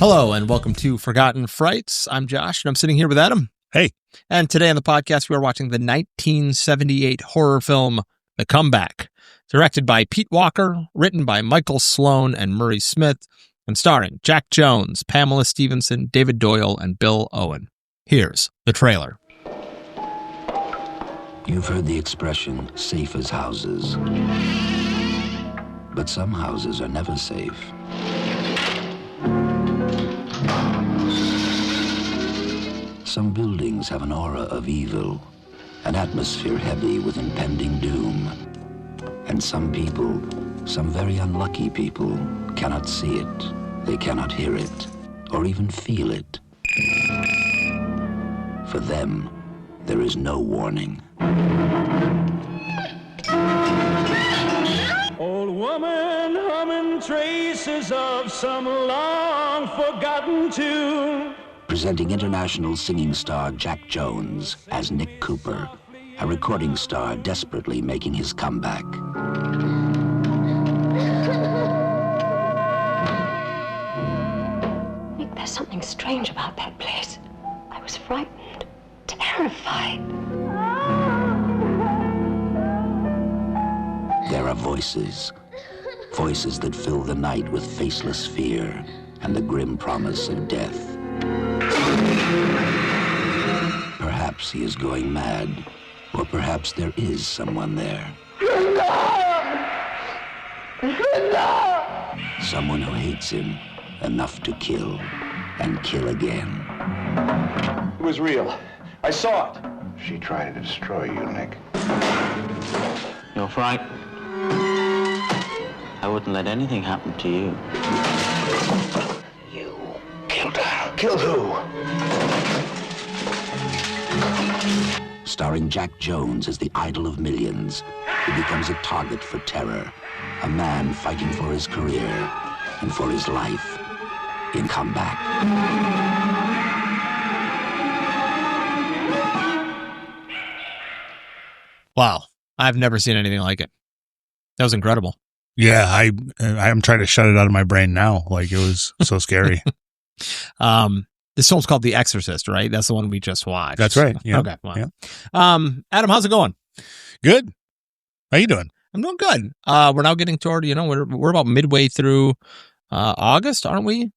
Hello, and welcome to Forgotten Frights. I'm Josh, and I'm sitting here with Adam. Hey. And today on the podcast, we are watching the 1978 horror film, The Comeback, directed by Pete Walker, written by Michael Sloan and Murray Smith, and starring Jack Jones, Pamela Stephenson, David Doyle, and Bill Owen. Here's the trailer. You've heard the expression, safe as houses. But some houses are never safe. Some buildings have an aura of evil, an atmosphere heavy with impending doom. And some people, some very unlucky people, cannot see it, they cannot hear it, or even feel it. For them, there is no warning. Old woman humming traces of some long forgotten tune. Presenting international singing star Jack Jones as Nick Cooper, a recording star desperately making his comeback. Nick, there's something strange about that place. I was frightened, terrified. There are voices that fill the night with faceless fear and the grim promise of death. Perhaps he is going mad, or perhaps there is someone there. Someone who hates him enough to kill and kill again. It was real. I saw it. She tried to destroy you, Nick. You're frightened. I wouldn't let anything happen to you. You killed her. Killed who? Starring Jack Jones as the idol of millions, he becomes a target for terror, a man fighting for his career and for his life in comeback. Wow, I've never seen anything like it. That was incredible. Yeah, I'm trying to shut it out of my brain now. Like, it was so scary. This film's called The Exorcist, right? That's the one we just watched. That's right. Yeah. Okay. Well. Yeah. Adam, how's it going? Good. How you doing? I'm doing good. We're now getting toward, we're about midway through August, aren't we?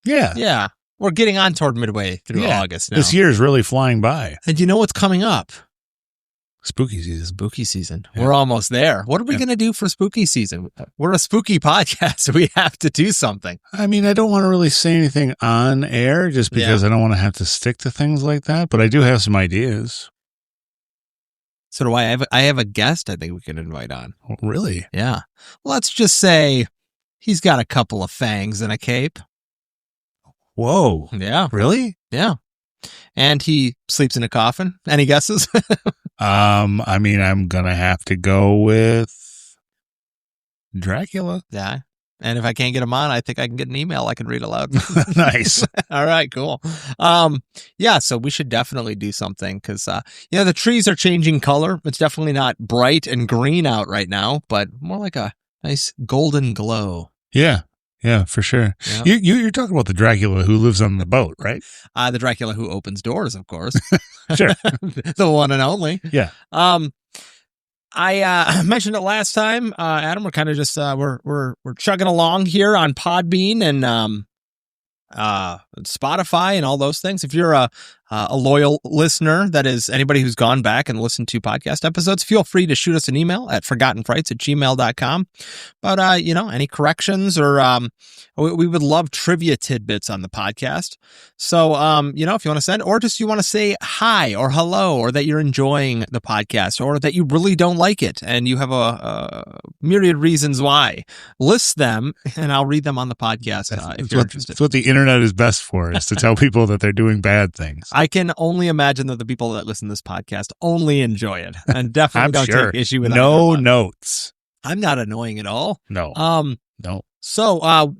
Yeah. Yeah. We're getting on toward midway through August now. This year is really flying by. And you know what's coming up? Spooky season. Spooky season. Yeah. We're almost there. What are we going to do for spooky season? We're a spooky podcast, so we have to do something. I mean, I don't want to really say anything on air just because I don't want to have to stick to things like that, but I do have some ideas. So do I. I have a guest I think we can invite on. Oh, really? Yeah. Let's just say he's got a couple of fangs and a cape. Whoa. Yeah. Really? Yeah. And he sleeps in a coffin. Any guesses? I mean, I'm going to have to go with Dracula. Yeah. And if I can't get him on, I think I can get an email I can read aloud. Nice. All right, cool. Yeah, so we should definitely do something because, the trees are changing color. It's definitely not bright and green out right now, but more like a nice golden glow. Yeah. Yeah, for sure. Yeah. You're talking about the Dracula who lives on the boat, right? The Dracula who opens doors, of course. Sure. The one and only. Yeah. I mentioned it last time, Adam. We're kind of just we're chugging along here on Podbean and Spotify and all those things. If you're a loyal listener, that is anybody who's gone back and listened to podcast episodes, feel free to shoot us an email at forgottenfrights@gmail.com. But, any corrections or we would love trivia tidbits on the podcast. So, if you want to send, or just you want to say hi or hello, or that you're enjoying the podcast, or that you really don't like it and you have a myriad reasons why, list them and I'll read them on the podcast if you're interested. That's what the internet is best for, is to tell people that they're doing bad things. I can only imagine that the people that listen to this podcast only enjoy it and definitely don't take issue with no notes. I'm not annoying at all. No. No. So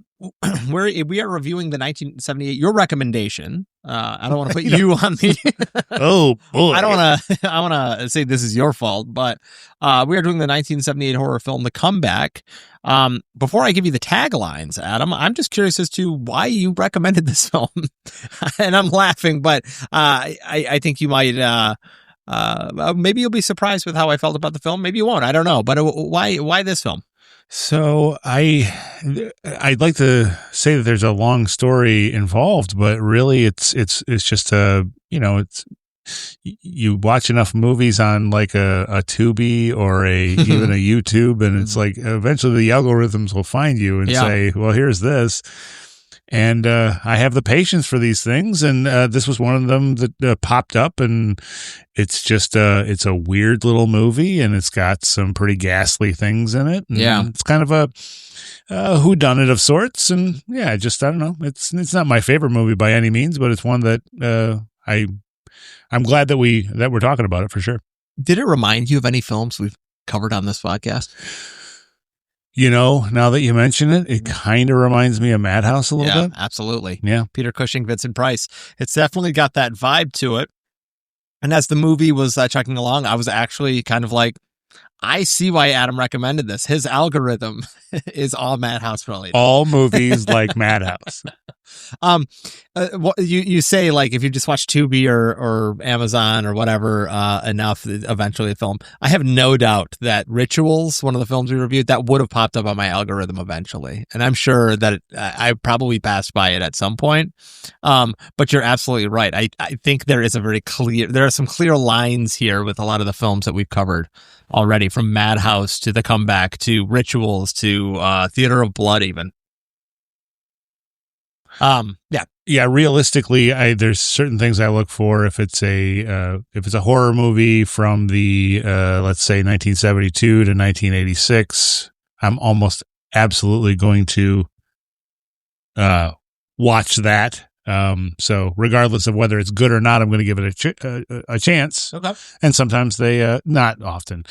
we are reviewing the 1978, your recommendation, I don't want to put you on the. Oh boy! I don't want to. I want to say this is your fault, but we are doing the 1978 horror film, The Comeback. Before I give you the taglines, Adam, I'm just curious as to why you recommended this film, and I'm laughing, but I think you might. Maybe you'll be surprised with how I felt about the film. Maybe you won't. I don't know. But why this film? So I'd like to say that there's a long story involved, but really it's just it's you watch enough movies on like a Tubi or even a YouTube, and it's like eventually the algorithms will find you and say, well, here's this. And I have the patience for these things, and this was one of them that popped up, and it's just it's a weird little movie, and it's got some pretty ghastly things in it. And it's kind of a whodunit of sorts, and I don't know. It's not my favorite movie by any means, but it's one that I'm glad that we're talking about it for sure. Did it remind you of any films we've covered on this podcast? Now that you mention it, it kind of reminds me of Madhouse a little bit. Absolutely. Yeah. Peter Cushing, Vincent Price. It's definitely got that vibe to it. And as the movie was chugging along, I was actually kind of like, I see why Adam recommended this. His algorithm is all Madhouse related. All movies like Madhouse. You say like if you just watch Tubi or Amazon or whatever enough, eventually a film. I have no doubt that Rituals, one of the films we reviewed, that would have popped up on my algorithm eventually, and I'm sure that I probably passed by it at some point. But you're absolutely right. I think there is there are some clear lines here with a lot of the films that we've covered already, from Madhouse to The Comeback to Rituals to Theater of Blood even. Realistically, there's certain things I look for if it's a horror movie from the let's say 1972 to 1986. I'm almost absolutely going to watch that. So regardless of whether it's good or not, I'm going to give it a chance. Okay. And sometimes they, not often,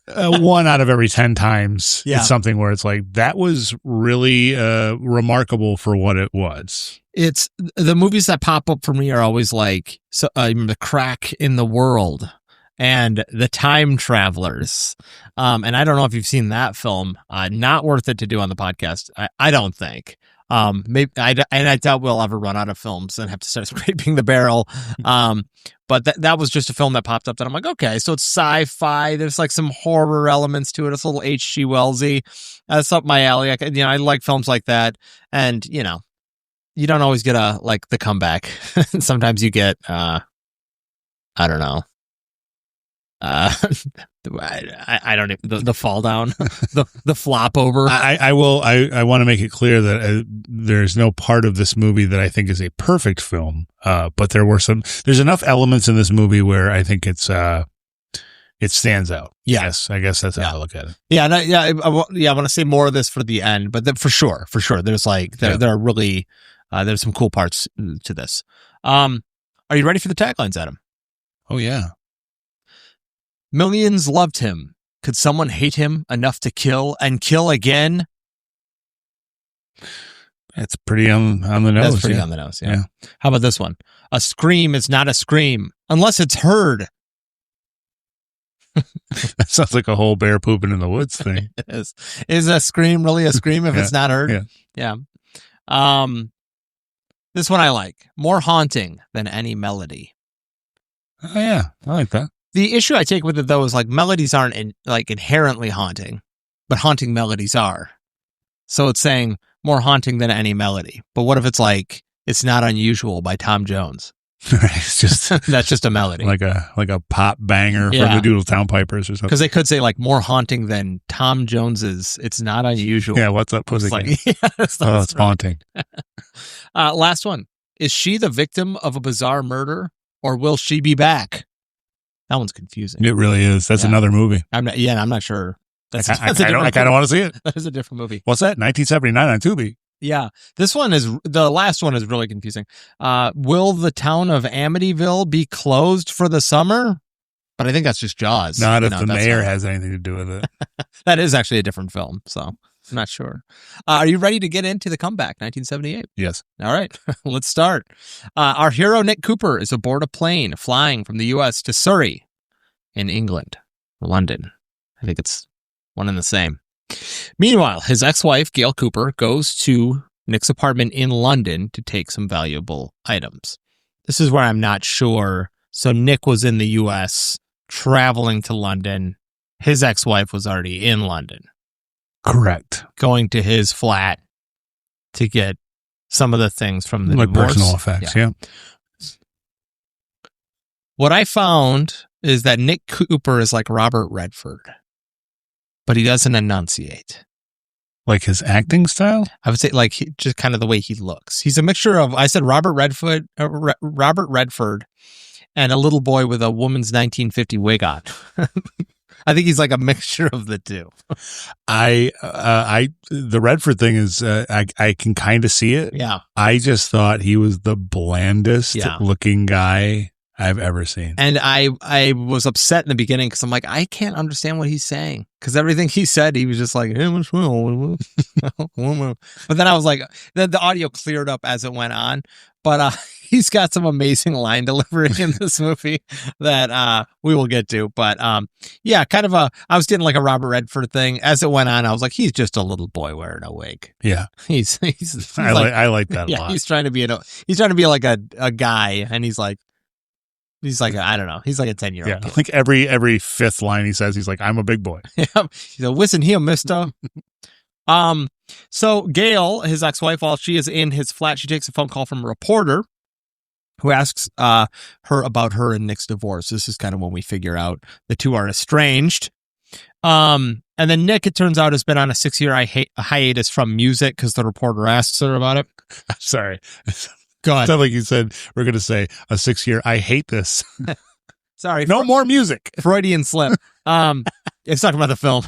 1 out of every 10 times, it's something where it's like, that was really remarkable for what it was. It's the movies that pop up for me are always like The Crack in the World and The Time Travelers. And I don't know if you've seen that film. Not worth it to do on the podcast. I don't think. Maybe I doubt we'll ever run out of films and have to start scraping the barrel. But that was just a film that popped up that I'm like, okay, so it's sci-fi. There's like some horror elements to it. It's a little H.G. Wellsy. That's up my alley. I like films like that. And you don't always get The Comeback. Sometimes you get I don't know. I don't even, the fall down, the flop over. I want to make it clear that there's no part of this movie that I think is a perfect film. But there's enough elements in this movie where I think it stands out. Yes. I guess that's how I look at it. Yeah. I want to say more of this for the end, but for sure. There's there are really, there's some cool parts to this. Are you ready for the taglines, Adam? Oh yeah. Millions loved him. Could someone hate him enough to kill and kill again? That's pretty on the nose. That's pretty on the nose, yeah. How about this one? A scream is not a scream unless it's heard. That sounds like a whole bear pooping in the woods thing. It is. Is a scream really a scream if it's not heard? Yeah. This one I like. More haunting than any melody. Oh, yeah. I like that. The issue I take with it, though, is melodies aren't inherently haunting, but haunting melodies are. So it's saying more haunting than any melody. But what if it's It's Not Unusual by Tom Jones? It's just that's just a melody, like a pop banger from the Doodletown Pipers or something. Because they could say more haunting than Tom Jones's "It's Not Unusual." Yeah, what's up, Pussycat? It's haunting. Last one: is she the victim of a bizarre murder, or will she be back? That one's confusing. It really is. That's another movie. I'm not sure. I kind of want to see it. That is a different movie. What's that? 1979 on Tubi. Yeah. The last one is really confusing. Will the town of Amityville be closed for the summer? But I think that's just Jaws. Not if the mayor has anything to do with it. That is actually a different film. So I'm not sure. Are you ready to get into the comeback, 1978? Yes. All right, let's start. Our hero, Nick Cooper, is aboard a plane flying from the U.S. to Surrey in England, London. I think it's one and the same. Meanwhile, his ex-wife, Gail Cooper, goes to Nick's apartment in London to take some valuable items. This is where I'm not sure. So Nick was in the U.S., traveling to London. His ex-wife was already in London. Correct. Going to his flat to get some of the things from the like divorce. Personal effects, yeah. What I found is that Nick Cooper is like Robert Redford, but he doesn't enunciate. Like his acting style? I would say like just kind of the way he looks. He's a mixture of, I said Robert Redford and a little boy with a woman's 1950 wig on. I think he's like a mixture of the two. The Redford thing is, I can kind of see it. Yeah. I just thought he was the blandest looking guy I've ever seen. And I was upset in the beginning because I'm like, I can't understand what he's saying. Because everything he said, he was just like, hey, what's wrong? But then I was like, the audio cleared up as it went on. But he's got some amazing line delivery in this movie that we will get to. But yeah, kind of I was getting like a Robert Redford thing. As it went on, I was like, he's just a little boy wearing a wig. Yeah. He's I like that a yeah, lot. he's trying to be like a guy, and he's like, I don't know. He's like a 10-year-old. Yeah, kid. like every fifth line he says, he's like, I'm a big boy. He's like, listen here, mister. So Gail, his ex-wife, while she is in his flat, she takes a phone call from a reporter who asks her about her and Nick's divorce. This is kind of when we figure out the two are estranged. And then Nick, it turns out, has been on a 6-year hiatus from music because the reporter asks her about it. Sorry. Go ahead. It sounded like you said we're going to say a 6-year. I hate this. Sorry. No more music. Freudian slip. It's talking about the film.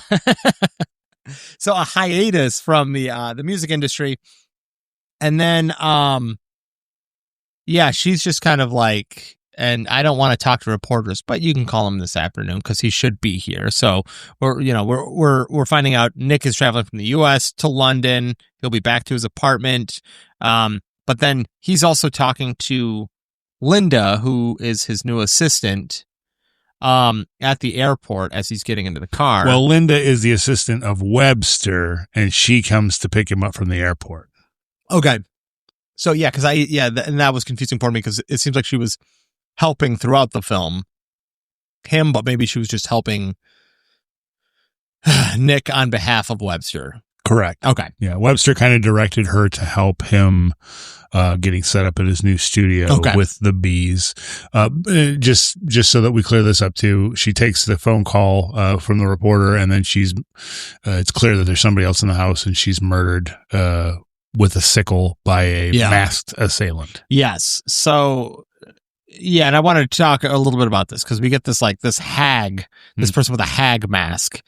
So a hiatus from the music industry. And then, yeah, she's just kind of like, and I don't want to talk to reporters, but you can call him this afternoon because he should be here. So we're finding out Nick is traveling from the U.S. to London. He'll be back to his apartment. But then he's also talking to Linda, who is his new assistant, at the airport as he's getting into the car. Well, Linda is the assistant of Webster, and she comes to pick him up from the airport. Okay. So, yeah, because and that was confusing for me because it seems like she was helping throughout the film him, but maybe she was just helping Nick on behalf of Webster. Correct. Okay. Yeah, Webster kind of directed her to help him getting set up at his new studio with the bees. Just so that we clear this up too, she takes the phone call from the reporter, and then it's clear that there's somebody else in the house, and she's murdered with a sickle by a masked assailant. Yes. So, yeah, and I wanted to talk a little bit about this because we get this hag, this person with a hag mask.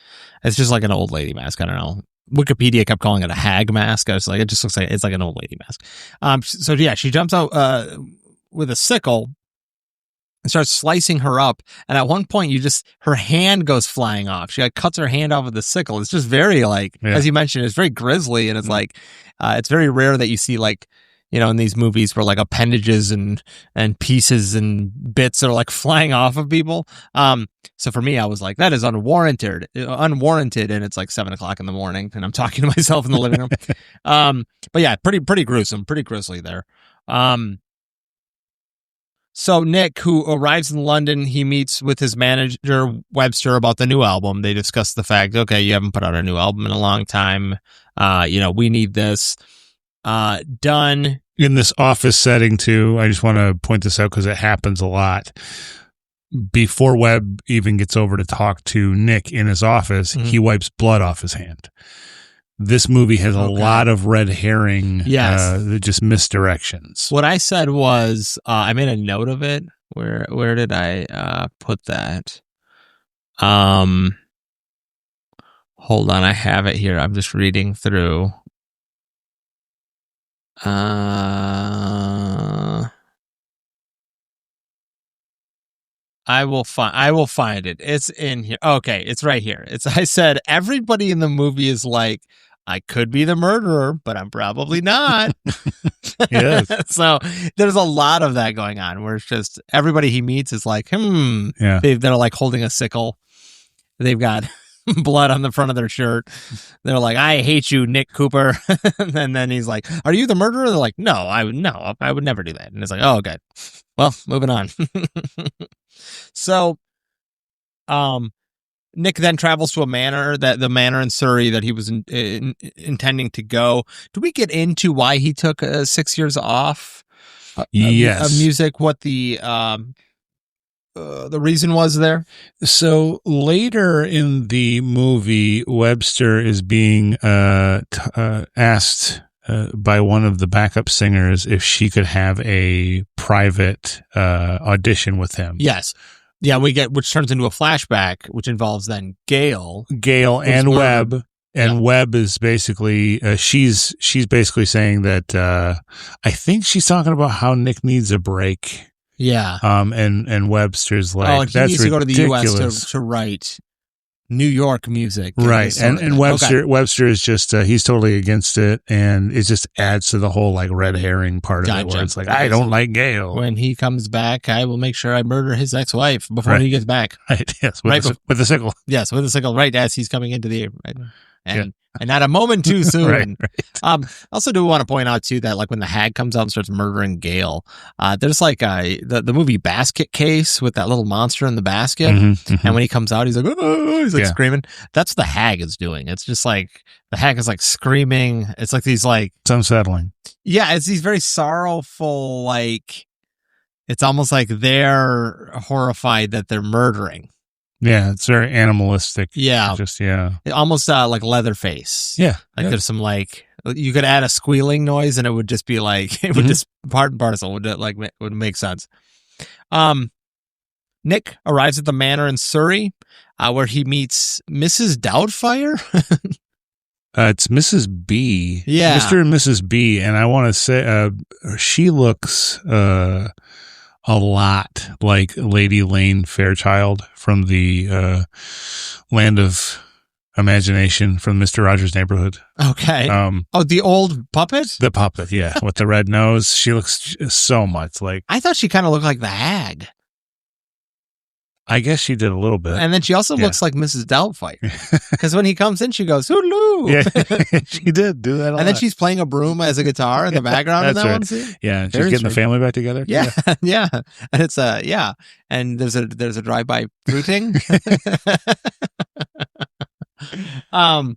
It's just like an old lady mask. I don't know. Wikipedia kept calling it a hag mask. I was like, it just looks like it's like an old lady mask. So yeah, she jumps out with a sickle and starts slicing her up. And at one point, her hand goes flying off. She cuts her hand off with the sickle. It's just very as you mentioned, it's very grisly, and it's like it's very rare that you see in these movies where like appendages and pieces and bits are like flying off of people. So for me, I was like, that is unwarranted. And it's like 7:00 in the morning and I'm talking to myself in the living room. But yeah, pretty gruesome, pretty grisly there. So Nick, who arrives in London, he meets with his manager, Webster, about the new album. They discuss the fact, okay, you haven't put out a new album in a long time. We need this. Done in this office setting too. I just want to point this out because it happens a lot. Before Webb even gets over to talk to Nick in his office, he wipes blood off his hand. This movie has a lot of red herring, just misdirections. What I said was, I made a note of it. Where did I put that? Hold on, I have it here. I'm just reading through. I will find it. It's in here. Okay, it's right here. I said everybody in the movie is like, I could be the murderer, but I'm probably not. Yes. So there's a lot of that going on where it's just everybody he meets is like, Yeah. They're like holding a sickle. They've got blood on the front of their shirt. They're like, I hate you, Nick Cooper. And then he's like, are you the murderer? They're like, no, I would never do that. And it's like, oh, okay. Well, moving on. So, Nick then travels to a manor, the manor in Surrey that he was intending to go. Do we get into why he took 6 years off? Yes. Of music, what the reason was there? So later in the movie, Webster is being asked by one of the backup singers if she could have a private audition with him. Yes. Yeah, which turns into a flashback, which involves then Gail and Webb. And Webb is basically, she's basically saying that, I think she's talking about how Nick needs a break. Yeah. And Webster's like, he needs to go to the ridiculous. U.S. to write New York music. Right. And Webster is just, he's totally against it. And it just adds to the whole like red herring part of it where it's like, I don't like Gail. When he comes back, I will make sure I murder his ex-wife before he gets back. Right. Yes. With a sickle. Yes. With a sickle. Right. As he's coming into the, right. And not a moment too soon. Right. Also do want to point out too that like when the hag comes out and starts murdering Gail, there's like the movie Basket Case with that little monster in the basket. Mm-hmm. And when he comes out, he's like, oh, he's like screaming. That's what the hag is doing. It's just like the hag is like screaming. It's like these like, it's unsettling. Yeah. It's these very sorrowful, like, it's almost like they're horrified that they're murdering. Yeah, it's very animalistic. Yeah. Just, almost like Leatherface. Yeah. Like there's some like, you could add a squealing noise and it would just be like, it would just part and parcel would make sense. Nick arrives at the manor in Surrey where he meets Mrs. Doubtfire. It's Mrs. B. Yeah. Mr. and Mrs. B. And I want to say, she looks, a lot like Lady Lane Fairchild from the Land of Imagination from Mr. Rogers' Neighborhood. Okay. The old puppet? The puppet, yeah, with the red nose. She looks so much like. I thought she kind of looked like the hag. I guess she did a little bit. And then she also looks like Mrs. Doubtfire. Because when he comes in, she goes, hoodaloo. Yeah, she did do that a lot. And then she's playing a broom as a guitar in the background in that one scene. Yeah, she's getting the family back together. Yeah, yeah. And it's and there's a drive-by fruiting.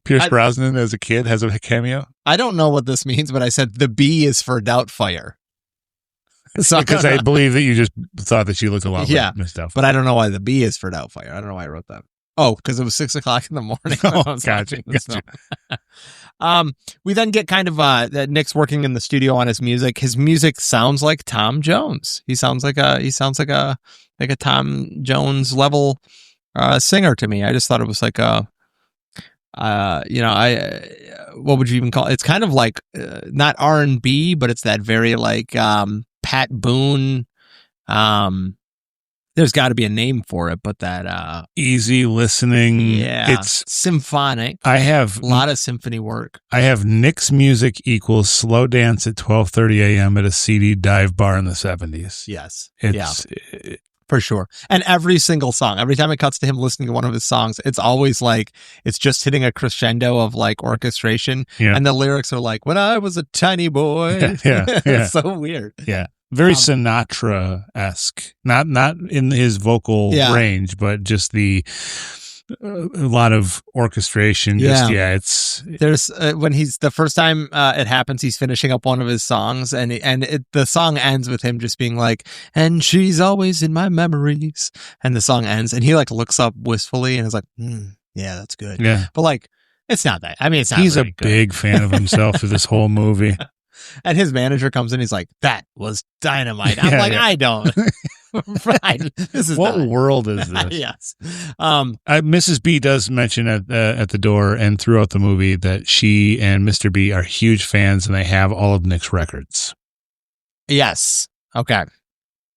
Pierce Brosnan as a kid has a cameo. I don't know what this means, but I said the B is for Doubtfire. So, because I believe that you just thought that she looked a lot like Miss Doubtfire. But I don't know why the B is for Doubtfire. I don't know why I wrote that. Oh, because it was 6 o'clock in the morning. Oh, gotcha. We then get kind of that Nick's working in the studio on his music. His music sounds like Tom Jones. He sounds like a Tom Jones level singer to me. I just thought it was like a what would you even call it? It's kind of like not R&B, but it's that very like Pat Boone. There's got to be a name for it, but that easy listening. Yeah, it's symphonic. I have a lot of symphony work. I have Nick's music equals slow dance at 12:30 a.m. at a seedy dive bar in the 70s. Yes, for sure. And every single song, every time it cuts to him listening to one of his songs, it's always like it's just hitting a crescendo of like orchestration, and the lyrics are like, "When I was a tiny boy." Yeah. It's so weird. Yeah. Very Sinatra-esque, not in his vocal range, but just a lot of orchestration. There's when he's the first time it happens, he's finishing up one of his songs, and the song ends with him just being like, "And she's always in my memories," and the song ends, and he like looks up wistfully and is like, "Yeah, that's good." Yeah, but like, it's not that. I mean, it's not. He's a good. big fan of himself through this whole movie. And his manager comes in, he's like, "That was dynamite." I'm like, I don't. Right. This is what world is this? Yes. Mrs. B does mention at the door and throughout the movie that she and Mr. B are huge fans and they have all of Nick's records. Yes. Okay.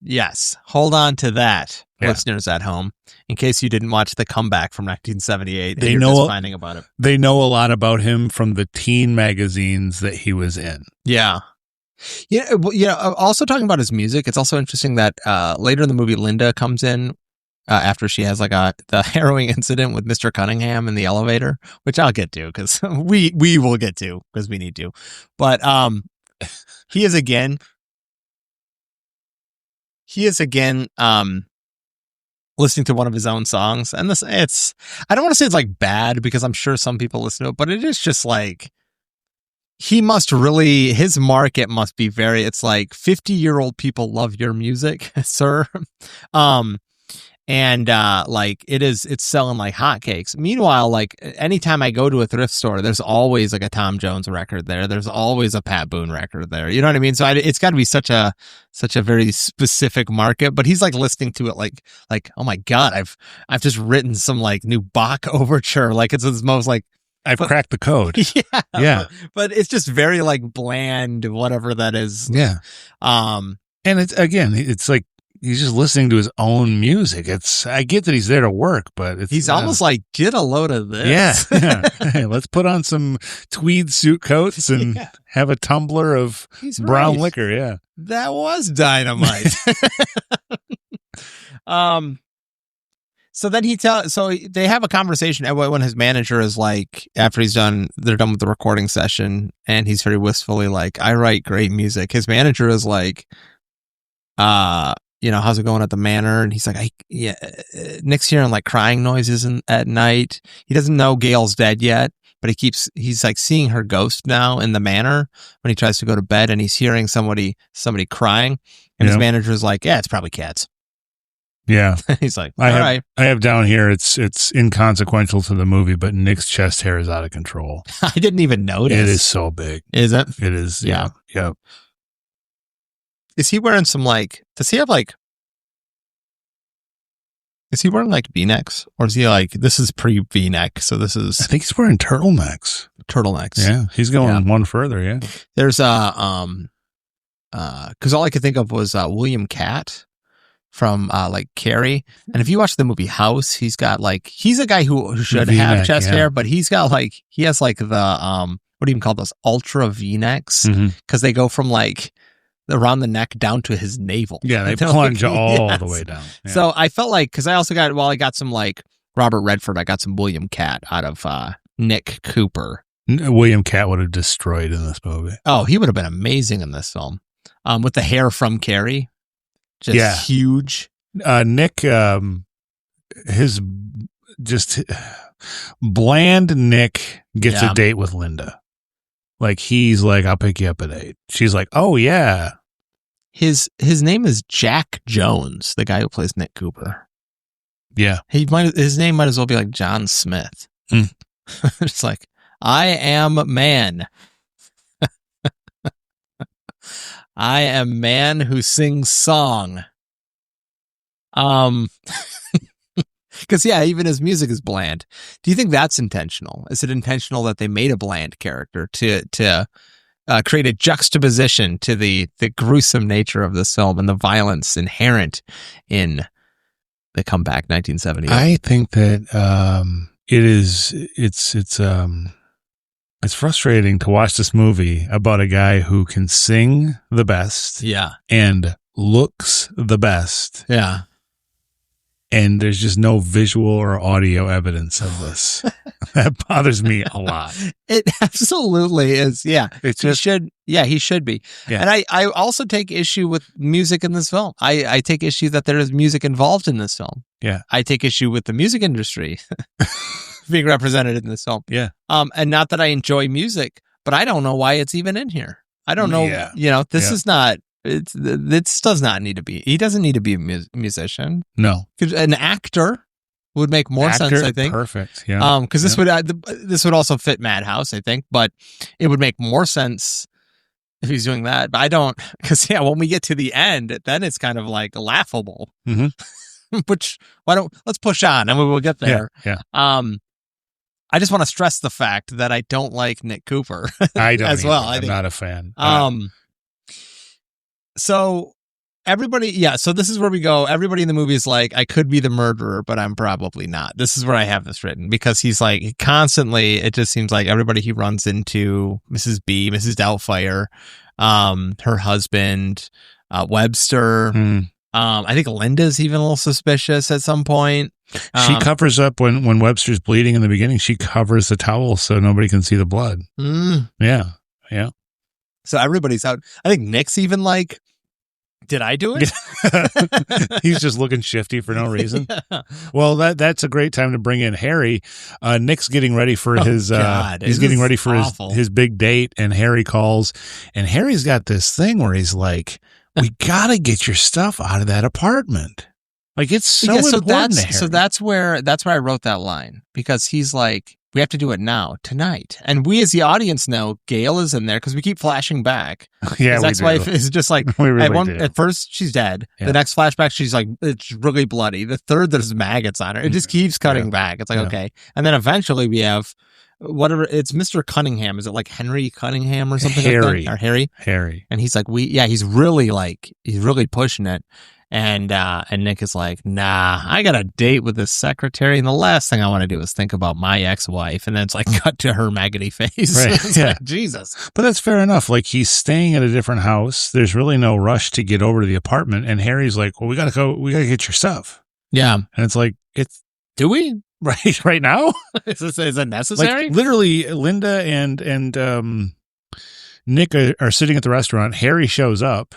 Yes. Hold on to that, Yeah. listeners at home, in case you didn't watch The Comeback from 1978. They and know you're just finding about it. They know a lot about him from the teen magazines that he was in. Yeah. Yeah. Also talking about his music, it's also interesting that later in the movie, Linda comes in after she has like the harrowing incident with Mr. Cunningham in the elevator, which I'll get to because we will get to because we need to. But he is again listening to one of his own songs, and I don't want to say it's like bad because I'm sure some people listen to it, but it is just like his market must be it's like 50-year-old people love your music, sir. And like it's selling like hotcakes. Meanwhile, like anytime I go to a thrift store, there's always like a Tom Jones record there. There's always a Pat Boone record there. You know what I mean? So it's got to be such a very specific market. But he's like listening to it like oh my god, I've just written some like new Bach overture. Like it's his most like I've cracked the code. Yeah. But it's just very like bland, whatever that is. Yeah. And it's like he's just listening to his own music. I get that he's there to work, but he's almost like, get a load of this. Yeah. Hey, let's put on some tweed suit coats and have a tumbler of brown liquor. Yeah. That was dynamite. So then they have a conversation when his manager is like, after they're done with the recording session, and he's very wistfully like, I write great music. His manager is like, how's it going at the manor? And he's like, Nick's hearing like crying noises at night. He doesn't know Gail's dead yet, but he's like seeing her ghost now in the manor when he tries to go to bed, and he's hearing somebody crying. And his manager's like, yeah, it's probably cats. Yeah. He's like, all right. I have down here, it's inconsequential to the movie, but Nick's chest hair is out of control. I didn't even notice. It is so big. Is it? It is. Yeah. Yeah. Is he wearing some does he have is he wearing like V-necks, or is he like, this is pre V-neck? So this is, I think he's wearing turtlenecks. Yeah. He's going one further. Yeah. There's cause all I could think of was William Catt from like Carrie. And if you watch the movie House, he's got he's a guy who should have chest hair, but he has the what do you call those ultra V-necks? Because they go from around the neck down to his navel. Yeah, they plunge all the way down. Yeah. So I felt because I also got some Robert Redford, I got some William Catt out of Nick Cooper. William Catt would have destroyed in this movie. Oh, he would have been amazing in this film. With the hair from Carrie. Just huge. Nick, his just bland Nick gets a date with Linda. He's like, I'll pick you up at 8. She's like, oh yeah. His name is Jack Jones, the guy who plays Nick Cooper. Yeah. His name might as well be like John Smith. It's like, I am man. I am man who sings song. Because even his music is bland. Do you think that's intentional? Is it intentional that they made a bland character to create a juxtaposition to the gruesome nature of this film and the violence inherent in The Comeback 1978? I think that it's frustrating to watch this movie about a guy who can sing the best, and looks the best, and there's just no visual or audio evidence of this. That bothers me a lot. It absolutely is. Yeah, it's just, he should be. Yeah. And I also take issue with music in this film. I take issue that there is music involved in this film. Yeah, I take issue with the music industry being represented in this film. Yeah. And not that I enjoy music, but I don't know why it's even in here. I don't know. Yeah. This is not. This does not need to be. He doesn't need to be a musician. No. An actor would make more sense, I think. Perfect. Yeah. Because this would also fit Madhouse, I think, but it would make more sense if he's doing that. But I don't, because when we get to the end, then it's kind of laughable. Mm-hmm. Which let's push on and we will get there. Yeah. I just want to stress the fact that I don't like Nick Cooper. I don't as well. I'm not a fan. So everybody, yeah. So this is where we go. Everybody in the movie is like, I could be the murderer, but I'm probably not. This is where I have this written because he's like constantly. It just seems like everybody he runs into, Mrs. B, Mrs. Doubtfire, her husband, Webster. I think Linda's even a little suspicious at some point. She covers up when Webster's bleeding in the beginning. She covers the towel so nobody can see the blood. Yeah. So everybody's out. I think Nick's even like, did I do it? He's just looking shifty for no reason. Yeah. Well, that's a great time to bring in Harry. Nick's getting ready for his his big date, and Harry calls, and Harry's got this thing where he's like, we gotta get your stuff out of that apartment. Like, it's so important to Harry. So that's where I wrote that line, because he's like, we have to do it now, tonight. And we as the audience know Gail is in there because we keep flashing back. Yeah, his ex-wife is just like, at first she's dead. Yeah. The next flashback, she's like, it's really bloody. The third, there's maggots on her. It just keeps cutting back. It's like, okay. And then eventually we have whatever, it's Mr. Cunningham. Is it like Henry Cunningham or something? Harry. Like that? Or Harry? Harry. And he's like, he's really pushing it. And Nick is like, nah, I got a date with this secretary, and the last thing I want to do is think about my ex-wife. And then it's like, cut to her maggoty face. Right. It's like, Jesus. But that's fair enough. Like, he's staying at a different house. There's really no rush to get over to the apartment. And Harry's like, well, we got to get your stuff. Yeah. And it's like, do we? Right now? Is it necessary? Like, literally, Linda and Nick are sitting at the restaurant. Harry shows up.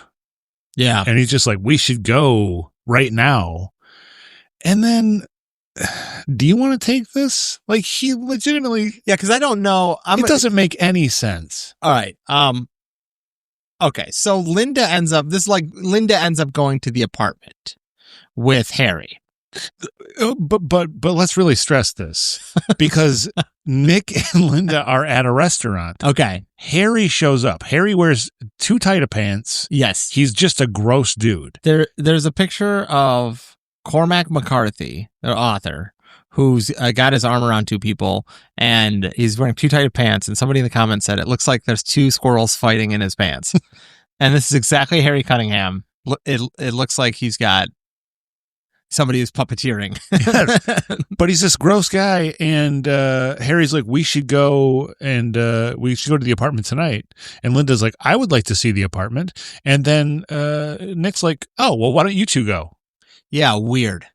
Yeah. And he's just like, we should go right now. And then, do you want to take this? Like, he legitimately. Yeah, because I don't know. It doesn't make any sense. All right. Okay. So Linda ends up going to the apartment with Harry. But let's really stress this, because Nick and Linda are at a restaurant. Okay. Harry shows up. Harry wears too tight of pants. Yes. He's just a gross dude. There's a picture of Cormac McCarthy, the author, who's got his arm around two people, and he's wearing too tight of pants, and somebody in the comments said, it looks like there's two squirrels fighting in his pants. And this is exactly Harry Cunningham. It looks like he's got somebody who's puppeteering. Yes. But he's this gross guy, and Harry's like, we should go to the apartment tonight. And Linda's like, I would like to see the apartment. And then Nick's like, oh, well, why don't you two go? Yeah, weird.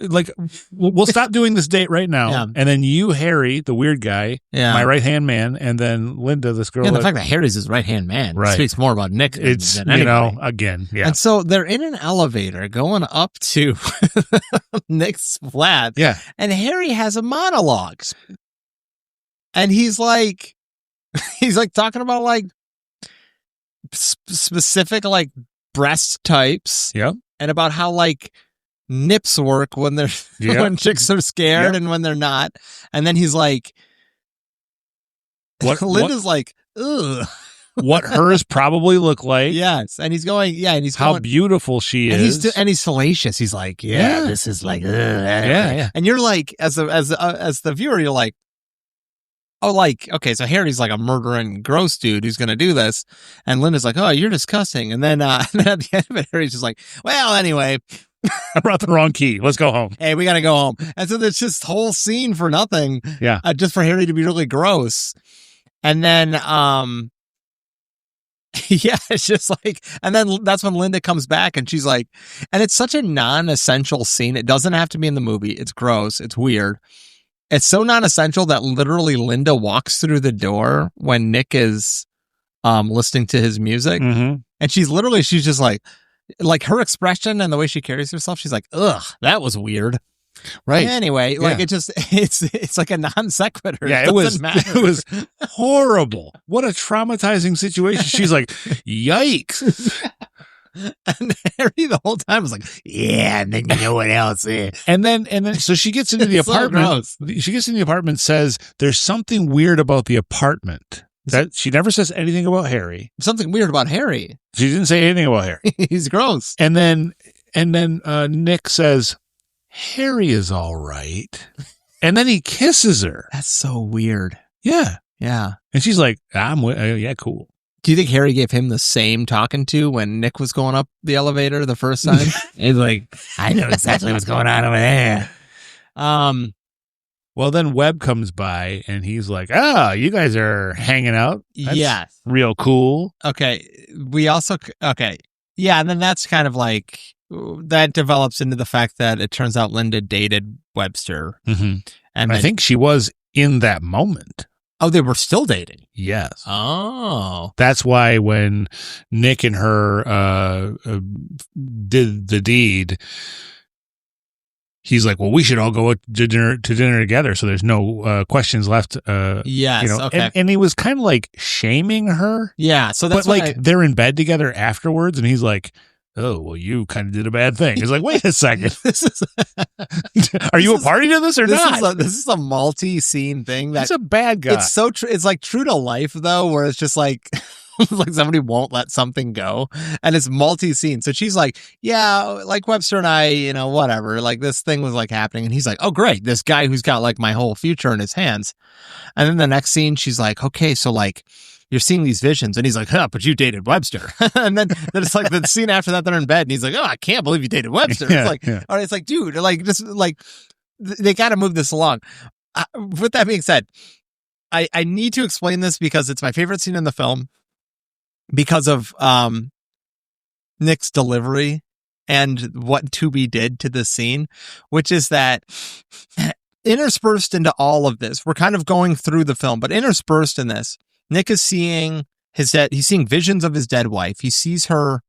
Like, we'll stop doing this date right now. Yeah. And then you, Harry, the weird guy, my right-hand man, and then Linda, this girl. And the fact that Harry's his right-hand man speaks more about Nick than anybody. Again, yeah. And so they're in an elevator going up to Nick's flat. Yeah. And Harry has a monologue. And he's like talking about like specific like breast types. Yeah. And about how like nips work when they're when chicks are scared and when they're not. And then he's like, Linda's like, ugh. What hers probably look like. Yes. And he's going, how beautiful she is. And he's salacious. He's like, this is like, ugh. Yeah. And you're like, as the viewer, you're like, oh, like, okay, so Harry's like a murdering gross dude who's going to do this. And Linda's like, oh, you're disgusting. And then at the end of it, Harry's just like, well, anyway, I brought the wrong key. Let's go home. Hey, we got to go home. And so there's this whole scene for nothing. Yeah. Just for Harry to be really gross. And then, it's just like, and then that's when Linda comes back and she's like, and it's such a non-essential scene. It doesn't have to be in the movie. It's gross. It's weird. It's so non-essential that literally Linda walks through the door when Nick is listening to his music. Mm-hmm. And she's just like her expression and the way she carries herself, she's like, ugh, that was weird. Right. Anyway, like it's like a non sequitur. Yeah, it was horrible. What a traumatizing situation. She's like, yikes. And Harry the whole time was like, yeah, and then you know what else is. And then so she gets into the apartment. She gets in the apartment, says there's something weird about the apartment. That she never says anything about Harry. Something weird about Harry. She didn't say anything about Harry. He's gross. And then Nick says, Harry is all right. And then he kisses her. That's so weird. Yeah. Yeah. And she's like, yeah, cool. Do you think Harry gave him the same talking to when Nick was going up the elevator the first time? He's like, I know exactly what's going on over there. Well, then Webb comes by and he's like, you guys are hanging out. That's yes. real cool. Okay. Yeah. And then that's kind of like, that develops into the fact that it turns out Linda dated Webster. Mm-hmm. And I think she was in that moment. Oh, they were still dating. Yes. Oh. That's why when Nick and her did the deed, he's like, well, we should all go to dinner together. So there's no questions left. Yes. Okay. And he was kind of like shaming her. Yeah. So that's but they're in bed together afterwards. And he's like, oh, well, you kind of did a bad thing. It's like, wait a second. Are you a party to this or not? This is a multi-scene thing. That's a bad guy. It's so true. It's like true to life though, where it's just like, like somebody won't let something go, and it's multi-scene. So she's like, yeah, like Webster and I, whatever. Like this thing was like happening, and he's like, oh great, this guy who's got like my whole future in his hands. And then the next scene, she's like, okay, so like, you're seeing these visions. And he's like, but you dated Webster. And then it's like the scene after that, they're in bed and he's like, oh, I can't believe you dated Webster. Yeah, it's like, all right, it's like, dude, like just like they got to move this along. With that being said, I need to explain this because it's my favorite scene in the film because of Nick's delivery and what Tubi did to this scene, which is that interspersed into all of this, we're kind of going through the film, but interspersed in this, Nick is seeing he's seeing visions of his dead wife. He sees her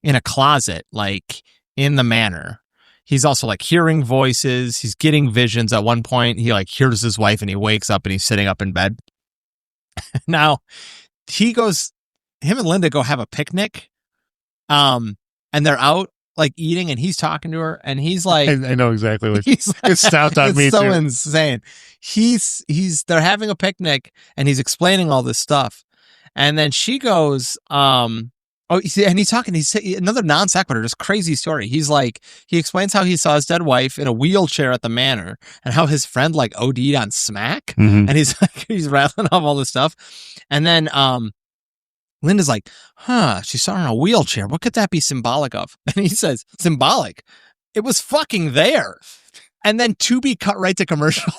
in a closet, like in the manor. He's also like hearing voices. He's getting visions. At one point, he like hears his wife and he wakes up and he's sitting up in bed. Now him and Linda go have a picnic. And they're out like eating and he's talking to her and he's like, I know exactly what he's like, it's stopped on me so too. Insane. They're having a picnic and he's explaining all this stuff. And then she goes, and he's talking, he's another non sequitur, just crazy story. He's like, he explains how he saw his dead wife in a wheelchair at the manor and how his friend like OD'd on smack. Mm-hmm. And he's like, he's rattling off all this stuff. And then, Linda's like, she saw her in a wheelchair. What could that be symbolic of? And he says, symbolic. It was fucking there. And then Tubi cut right to commercial.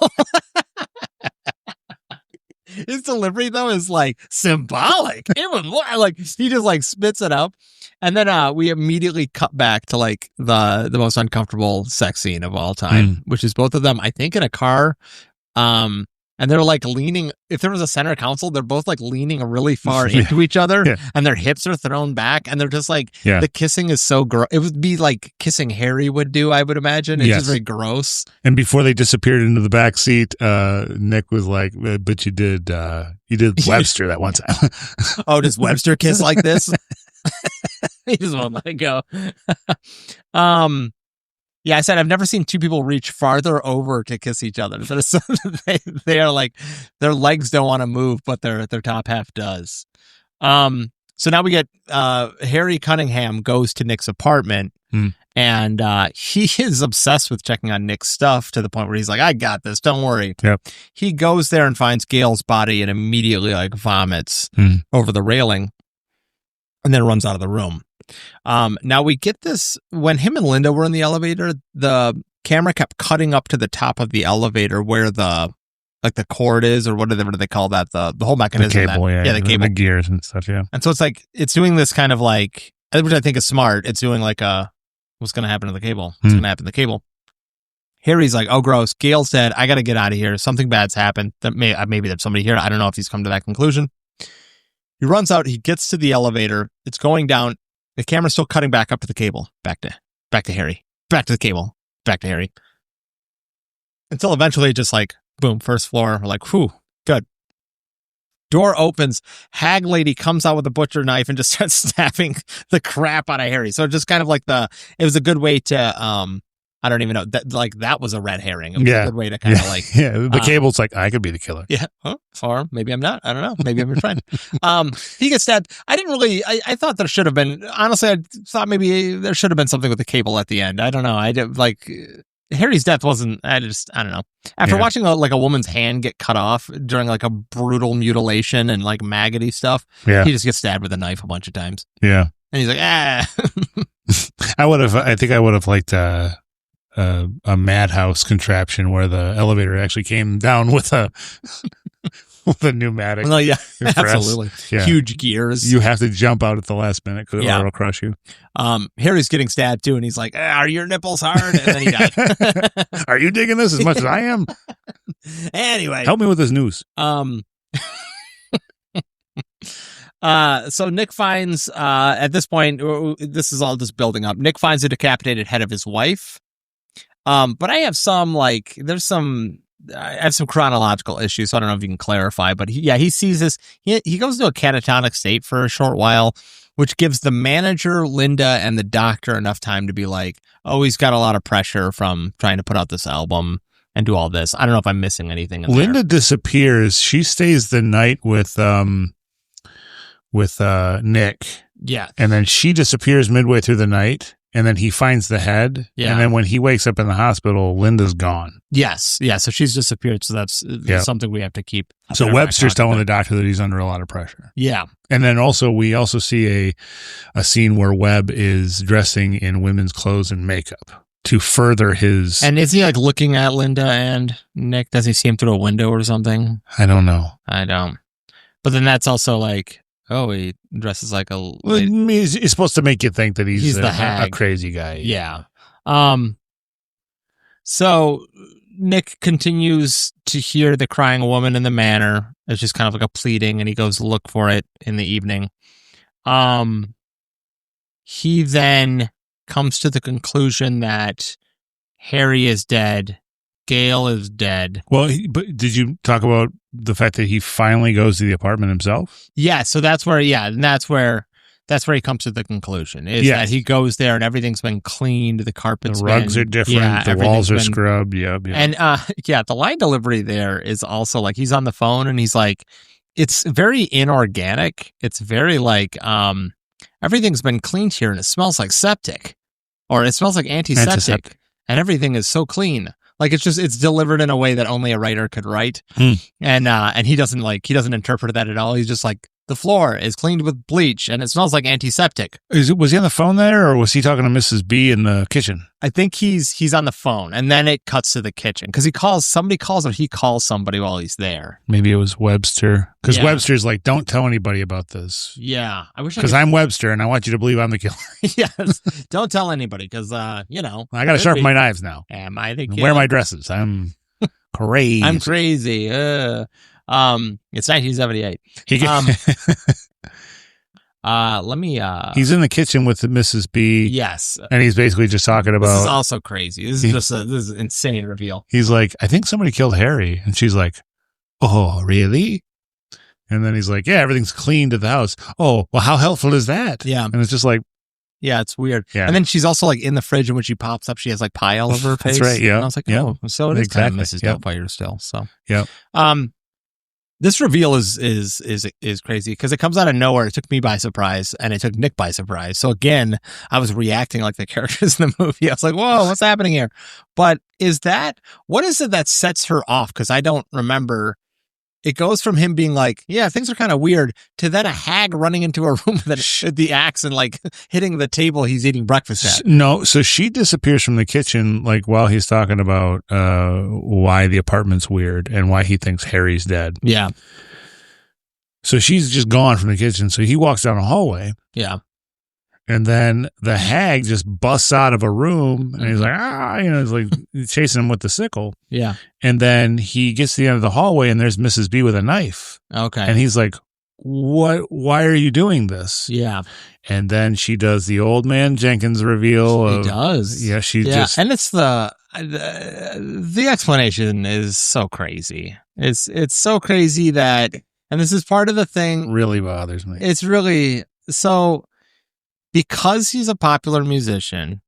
His delivery, though, is like symbolic. It was like, he just like spits it out. And then we immediately cut back to like the most uncomfortable sex scene of all time, which is both of them, I think, in a car. And they're like leaning, if there was a center console, they're both like leaning really far into each other and their hips are thrown back and they're just like, the kissing is so gross. It would be like kissing Harry would do, I would imagine. It's just very gross. And before they disappeared into the back seat, Nick was like, but you did Webster that one time. Oh, does Webster kiss like this? He just won't let it go. Yeah, I said I've never seen two people reach farther over to kiss each other. They are like, their legs don't want to move, but their top half does. So now we get Harry Cunningham goes to Nick's apartment, and he is obsessed with checking on Nick's stuff to the point where he's like, I got this, don't worry. Yep. He goes there and finds Gail's body and immediately like vomits over the railing and then runs out of the room. Now we get this when him and Linda were in the elevator, the camera kept cutting up to the top of the elevator where the cord is, or whatever they call that, the whole mechanism. The cable, the cable, the gears and stuff, yeah. And so it's like, it's doing this kind of like, which I think is smart. It's doing like what's going to happen to the cable? What's going to happen to the cable? Harry's like, oh, gross. Gail's dead. I got to get out of here. Something bad's happened. Maybe there's somebody here. I don't know if he's come to that conclusion. He runs out. He gets to the elevator. It's going down. The camera's still cutting back up to the cable. Back to Harry. Back to the cable. Back to Harry. Until eventually just like, boom, first floor. We're like, whew, good. Door opens. Hag lady comes out with a butcher knife and just starts stabbing the crap out of Harry. So just kind of like it was a good way to, I don't even know, that was a red herring. It was a good way to kind of like. Yeah, the cable's like, I could be the killer. Yeah. Huh? Or maybe I'm not. I don't know. Maybe I'm your friend. He gets stabbed. I didn't really, I thought there should have been, honestly, I thought maybe there should have been something with the cable at the end. I don't know. I did like, Harry's death wasn't. I don't know. After watching a woman's hand get cut off during like a brutal mutilation and like maggoty stuff, he just gets stabbed with a knife a bunch of times. Yeah, and he's like, I think I would have liked a madhouse contraption where the elevator actually came down with a pneumatic. No, yeah, press. Absolutely. Yeah. Huge gears. You have to jump out at the last minute because it'll crush you. Harry's getting stabbed too, and he's like, "Are your nipples hard?" And then he died. Are you digging this as much as I am? Anyway, help me with this news. So Nick finds at this point, this is all just building up. Nick finds the decapitated head of his wife. But I have some I have some chronological issues, so I don't know if you can clarify, but he sees this. He goes into a catatonic state for a short while, which gives the manager, Linda, and the doctor enough time to be like, oh, he's got a lot of pressure from trying to put out this album and do all this. I don't know if I'm missing anything in Linda there. disappears. She stays the night with Nick. Yeah. And then she disappears midway through the night. And then he finds the head. Yeah. And then when he wakes up in the hospital, Linda's gone. Yes. Yeah. So she's disappeared. So that's something we have to keep. So Webster's telling the doctor that he's under a lot of pressure. Yeah. And then we also see a scene where Webb is dressing in women's clothes and makeup to further his. And is he like looking at Linda and Nick? Does he see him through a window or something? I don't know. I don't. But then that's also like, oh, he dresses like a. Well, it's supposed to make you think that he's a crazy guy. Yeah. So Nick continues to hear the crying woman in the manor. It's just kind of like a pleading, and he goes to look for it in the evening. He then comes to the conclusion that Harry is dead. Gail is dead. Well, but did you talk about the fact that he finally goes to the apartment himself? Yeah, so that's where he comes to the conclusion is that he goes there and everything's been cleaned, the carpets, the rugs are different, the walls are scrubbed. Yep. And the line delivery there is also like he's on the phone and he's like, it's very inorganic. It's very like everything's been cleaned here and it smells like septic, or it smells like antiseptic. And everything is so clean. Like it's delivered in a way that only a writer could write. And he doesn't interpret that at all. He's just like, the floor is cleaned with bleach and it smells like antiseptic. Was he on the phone there, or was he talking to Mrs. B in the kitchen? I think he's on the phone, and then it cuts to the kitchen because somebody calls or he calls somebody while he's there. Maybe it was Webster, because Webster's like, don't tell anybody about this. Yeah, I wish because I'm Webster and I want you to believe I'm the killer. Yes, don't tell anybody because I got to sharpen my knives now. Am I the killer? Wear my dresses. I'm crazy. I'm crazy. It's 1978. Let me. He's in the kitchen with Mrs. B. Yes, and he's basically just talking about. This is also crazy. This is an insane reveal. He's like, I think somebody killed Harry, and she's like, oh, really? And then he's like, yeah, everything's cleaned at the house. Oh, well, how helpful is that? Yeah, and it's just like. Yeah, it's weird. Yeah. And then she's also like in the fridge, and when she pops up, she has like pie all over her face. That's right. Yeah. And I was like, oh, so it is kind of Mrs. Doubtfire still. So yeah. This reveal is crazy because it comes out of nowhere. It took me by surprise, and it took Nick by surprise. So again, I was reacting like the characters in the movie. I was like, whoa, what's happening here? But what is it that sets her off? Because I don't remember. It goes from him being like, yeah, things are kind of weird, to then a hag running into a room with the axe and like hitting the table he's eating breakfast at. No, so she disappears from the kitchen like while he's talking about why the apartment's weird and why he thinks Harry's dead. Yeah. So she's just gone from the kitchen. So he walks down a hallway. Yeah. And then the hag just busts out of a room and he's like, he's like chasing him with the sickle. Yeah. And then he gets to the end of the hallway and there's Mrs. B with a knife. Okay. And he's like, why are you doing this? Yeah. And then she does the old man Jenkins reveal. She does. Yeah. Just. And it's the explanation is so crazy. It's so crazy that, and this is part of the thing. Really bothers me. It's really so. Because he's a popular musician,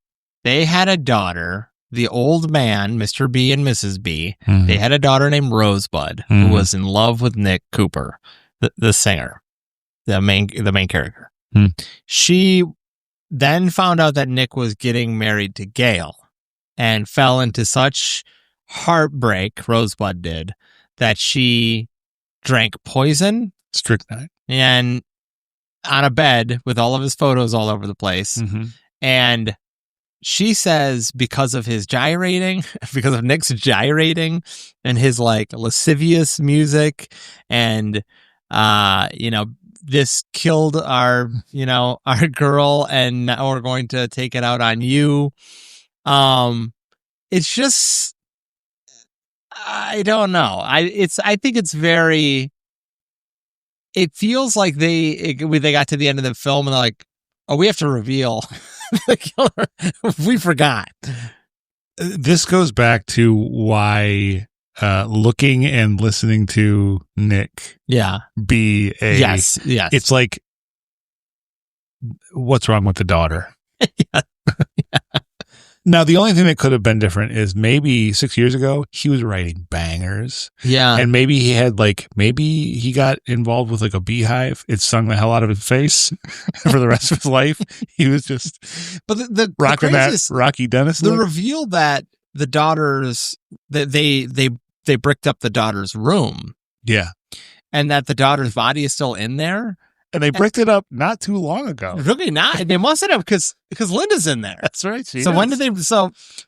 they had a daughter, the old man, Mr. B and Mrs. B. Mm-hmm. They had a daughter named Rosebud, who was in love with Nick Cooper, the singer, the main character. She then found out that Nick was getting married to Gail. and fell into such heartbreak, Rosebud did, that she drank poison Strychnine. and on a bed with all of his photos all over the place. Mm-hmm. And she says because of his gyrating, because of Nick's gyrating and his like lascivious music and, this killed our girl and now we're going to take it out on you. It's just, I don't know. I think it's very, it feels like they got to the end of the film and they're like, oh, we have to reveal the killer. We forgot. This goes back to why looking and listening to Nick be a... Yes. It's like, what's wrong with the daughter? Yeah. Now, the only thing that could have been different is maybe 6 years ago, he was writing bangers. Yeah. And maybe he got involved with like a beehive. It sung the hell out of his face for the rest of his life. He was just rocking that Rocky Dennis the look. reveal that the daughters, that they bricked up the daughter's room. Yeah. And that the daughter's body is still in there. And they bricked it up not too long ago. Really not. They must have because Linda's in there. That's right. When did they?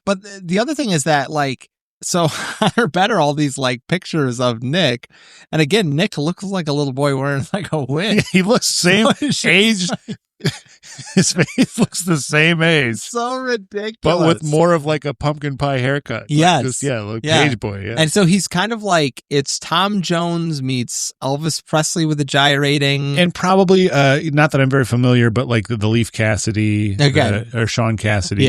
But the other thing is that like, so on her bed are all these like pictures of Nick, and again, Nick looks like a little boy wearing like a wig. He looks same age. His face looks the same age. So ridiculous. But with more of like a pumpkin pie haircut. Yes. Page boy. Yeah. And so he's kind of like, it's Tom Jones meets Elvis Presley with the gyrating. And probably, not that I'm very familiar, but like the Leaf Cassidy or Sean Cassidy,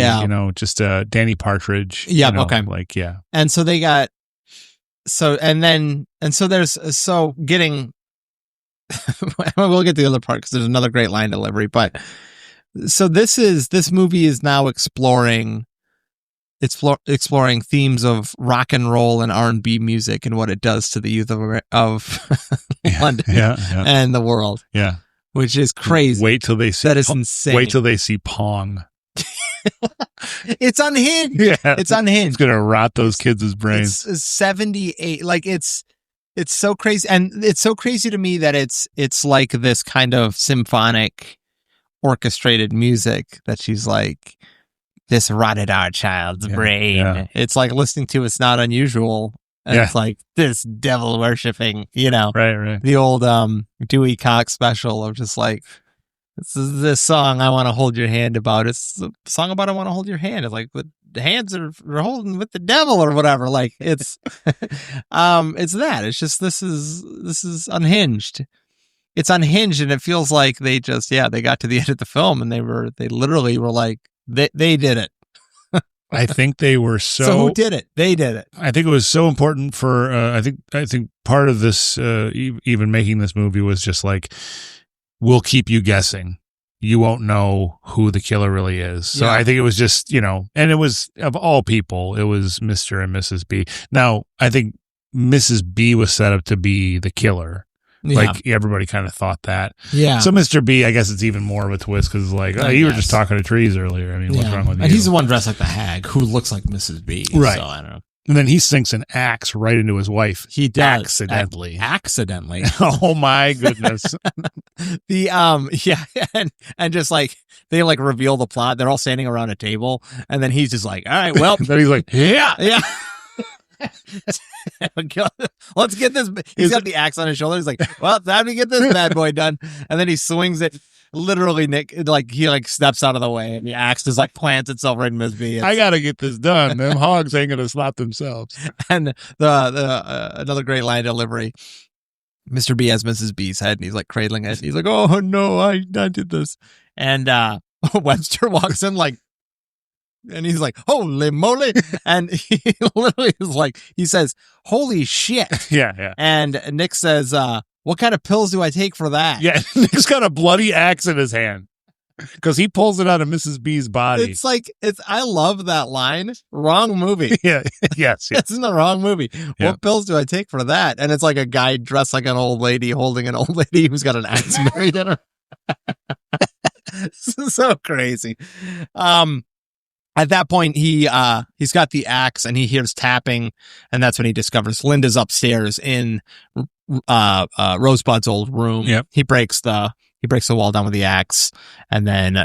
just Danny Partridge. Yeah. Okay. Like, yeah. And so they got, getting, we'll get to the other part because there's another great line delivery, but so this movie is now exploring themes of rock and roll and R&B music and what it does to the youth of London and the world. Yeah. Which is crazy. Wait till they see that is insane. Wait till they see Pong. It's unhinged. Yeah. It's unhinged. It's gonna rot those kids' brains. It's 78. Like it's so crazy. And it's so crazy to me that it's like this kind of symphonic orchestrated music that she's like, this rotted our child's brain. Yeah. It's like listening to It's Not Unusual. And it's like this devil worshipping, Right. The old Dewey Cox special of just like, this is this song I want to hold your hand about. It's a song about I want to hold your hand. It's like the hands are holding with the devil or whatever. Like it's it's that. It's just this is unhinged. It's unhinged, and it feels like they just they got to the end of the film and they literally were like they did it. I think they were So who did it? They did it. I think it was so important for I think part of this even making this movie was just like, we'll keep you guessing. You won't know who the killer really is. So I think it was just, and it was, of all people, it was Mr. and Mrs. B. Now, I think Mrs. B was set up to be the killer. Yeah. Like, everybody kind of thought that. Yeah. So Mr. B, I guess it's even more of a twist because, like, you were just talking to trees earlier. I mean, what's wrong with you? And he's the one dressed like the hag who looks like Mrs. B. Right. So I don't know. And then he sinks an axe right into his wife. He does. Accidentally. Oh my goodness. And just like they like reveal the plot. They're all standing around a table, and then he's just like, all right, well. Then he's like, yeah. Let's get this. He's got the axe on his shoulder. He's like, well, time to get this bad boy done. And then he swings it. Literally, Nick, like he like steps out of the way, and the axe just like plants itself right in Miss B. I gotta get this done. Them hogs ain't gonna slap themselves. And the another great line delivery. Mr. B has Mrs. B's head, and he's like cradling it. He's like, "Oh no, I did this." And Webster walks in like, and he's like, "Holy moly!" And he literally is like, he says, "Holy shit!" Yeah. And Nick says, "What kind of pills do I take for that?" Yeah, Nick's got a bloody axe in his hand because he pulls it out of Mrs. B's body. It's like I love that line. Wrong movie. Yeah. Yes. It's in the wrong movie. Yeah. What pills do I take for that? And it's like a guy dressed like an old lady holding an old lady who's got an axe married in her. So crazy. At that point, he's got the axe and he hears tapping, and that's when he discovers Linda's upstairs in Rosebud's old room. Yep. He breaks the wall down with the axe, and then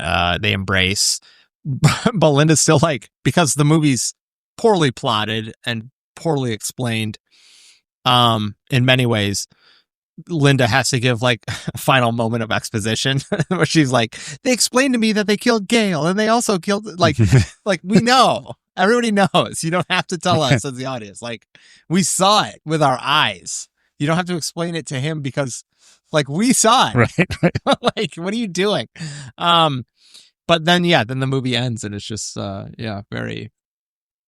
they embrace. But Linda's still like, because the movie's poorly plotted and poorly explained, in many ways, Linda has to give like a final moment of exposition where she's like, they explained to me that they killed Gail and they also killed like we know, everybody knows. You don't have to tell us as the audience. Like, we saw it with our eyes. You don't have to explain it to him because like we saw it. Right. Like, what are you doing? But then the movie ends and it's just very.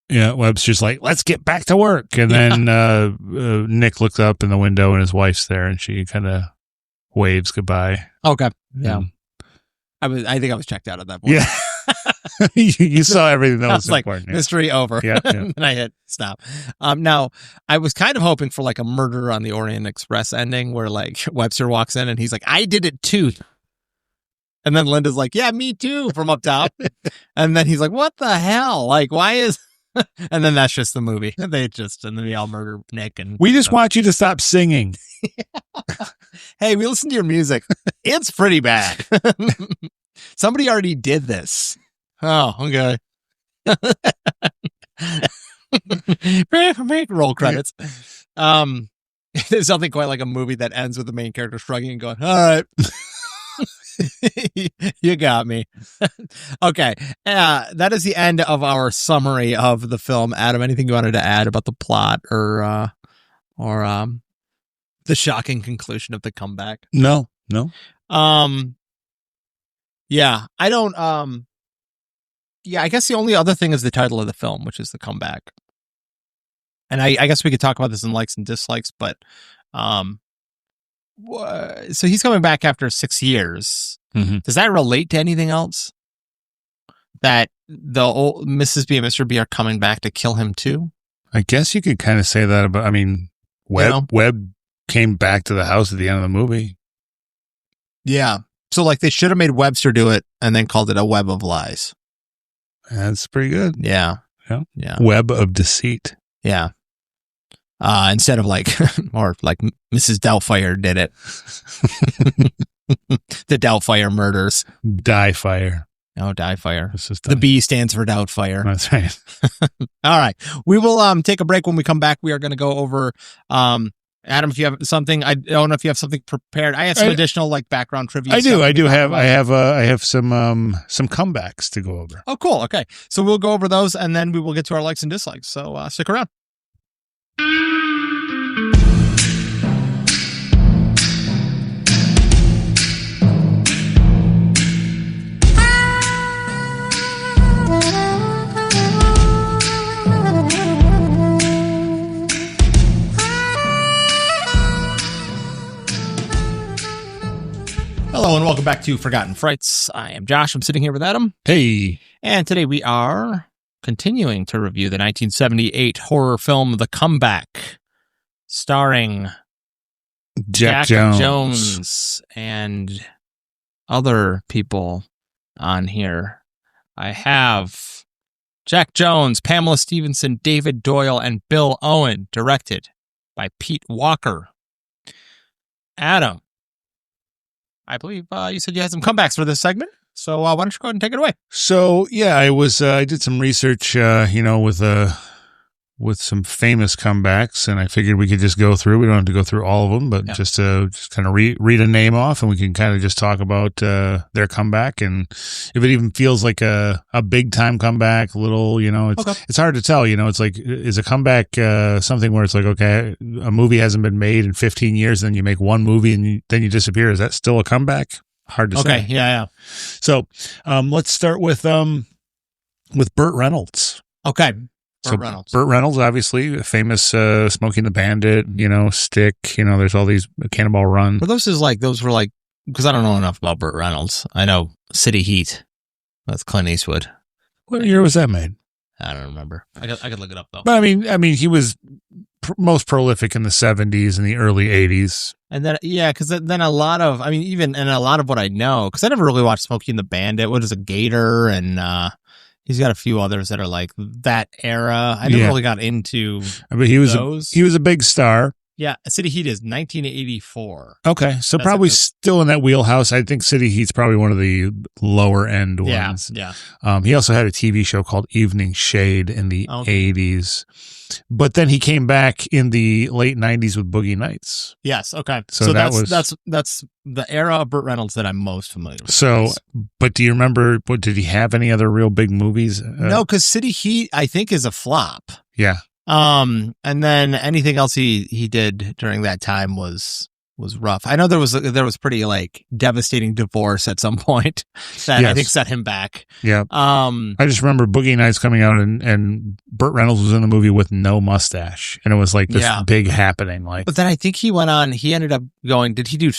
Yeah, Webb's just like, let's get back to work. And then Nick looks up in the window and his wife's there and she kind of waves goodbye. Okay. Yeah. I think I was checked out at that point. Yeah. you saw everything that was like, important. mystery over. Yeah. And I hit stop. Now, I was kind of hoping for like a Murder on the Orient Express ending where like Webster walks in and he's like, I did it too. And then Linda's like, yeah, me too, from up top. And then he's like, what the hell? Like, why is... And then that's just the movie. And then we all murder Nick. And we just want you to stop singing. Hey, we listen to your music. It's pretty bad. Somebody already did this. Oh, okay. Roll credits. There's nothing quite like a movie that ends with the main character shrugging and going, all right. You got me. Okay. That is the end of our summary of the film. Adam, anything you wanted to add about the plot or the shocking conclusion of the comeback? No. Yeah, I don't, I guess the only other thing is the title of the film, which is The Comeback. And I guess we could talk about this in likes and dislikes, but, so he's coming back after 6 years. Mm-hmm. Does that relate to anything else? That the old Mrs. B and Mr. B are coming back to kill him too? I guess you could kind of say that about, I mean, Webb came back to the house at the end of the movie. Yeah. So like they should have made Webster do it and then called it a web of lies. That's pretty good. Yeah. Yeah. Web of deceit. Yeah. Instead of like, or like Mrs. Doubtfire did it. The Doubtfire murders. Diefire. Oh, Diefire. The B stands for Doubtfire. That's right. All right. We will take a break. When we come back, we are going to go over, Adam, if you have something, I don't know if you have something prepared. I have some additional like background trivia. I have some comebacks to go over. Oh, cool. Okay. So we'll go over those and then we will get to our likes and dislikes. So stick around. Hello and welcome back to Forgotten Frights. I am Josh. I'm sitting here with Adam. Hey. And today we are continuing to review the 1978 horror film The Comeback, starring Jack Jones and other people on here. I have Jack Jones, Pamela Stephenson, David Doyle, and Bill Owen, directed by Pete Walker. Adam, I believe you said you had some comebacks for this segment, so why don't you go ahead and take it away? So yeah, I did some research, with some famous comebacks, and I figured we could just go through. We don't have to go through all of them, but just kind of read a name off, and we can kind of just talk about their comeback, and if it even feels like a big time comeback, a little, it's hard to tell. It's like, is a comeback something where it's like, okay, a movie hasn't been made in 15 years, then you make one movie and then you disappear. Is that still a comeback? Hard to say. Okay, yeah. So let's start with Burt Reynolds. Okay. Burt Reynolds, obviously, famous Smokey the Bandit, Stick, there's all these Cannonball Run. Were those were like, because I don't know enough about Burt Reynolds. I know City Heat. That's Clint Eastwood. What year was that made? I don't remember. I could look it up though. But I mean, he was most prolific in the 70s and the early 80s. And then, because then a lot of, even a lot of what I know, because I never really watched Smokey and the Bandit. What is a Gator and, He's got a few others that are like that era. I never really got into but he was those. he was a big star. Yeah, City Heat is 1984. Okay, so That's probably still in that wheelhouse. I think City Heat's probably one of the lower end ones. Yeah. He also had a TV show called Evening Shade in the 80s. But then he came back in the late 90s with Boogie Nights. Yes, okay. So that's the era of Burt Reynolds that I'm most familiar with. So, but do you remember, did he have any other real big movies? No, because City Heat, I think, is a flop. Yeah. And then anything else he did during that time was rough. I know there was pretty like devastating divorce at some point that I think set him back. Yeah. I just remember Boogie Nights coming out and Burt Reynolds was in the movie with no mustache, and it was like this big happening. Like, but then I think he ended up going. Did he do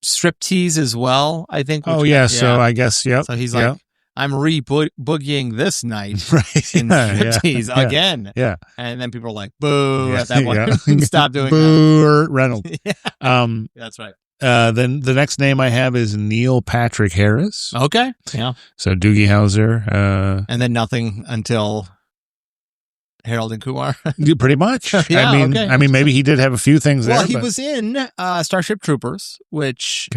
striptease as well? I think. So I guess So he's like, I'm boogieing this night in striptease again. Yeah. And then people are like, boo at that point. Stop doing Burt Reynolds. That's right. Then the next name I have is Neil Patrick Harris. Okay. Yeah. So Doogie Howser. And then nothing until Harold and Kumar. Pretty much. Yeah, I mean, maybe he did have a few things there. Well, he was in Starship Troopers, which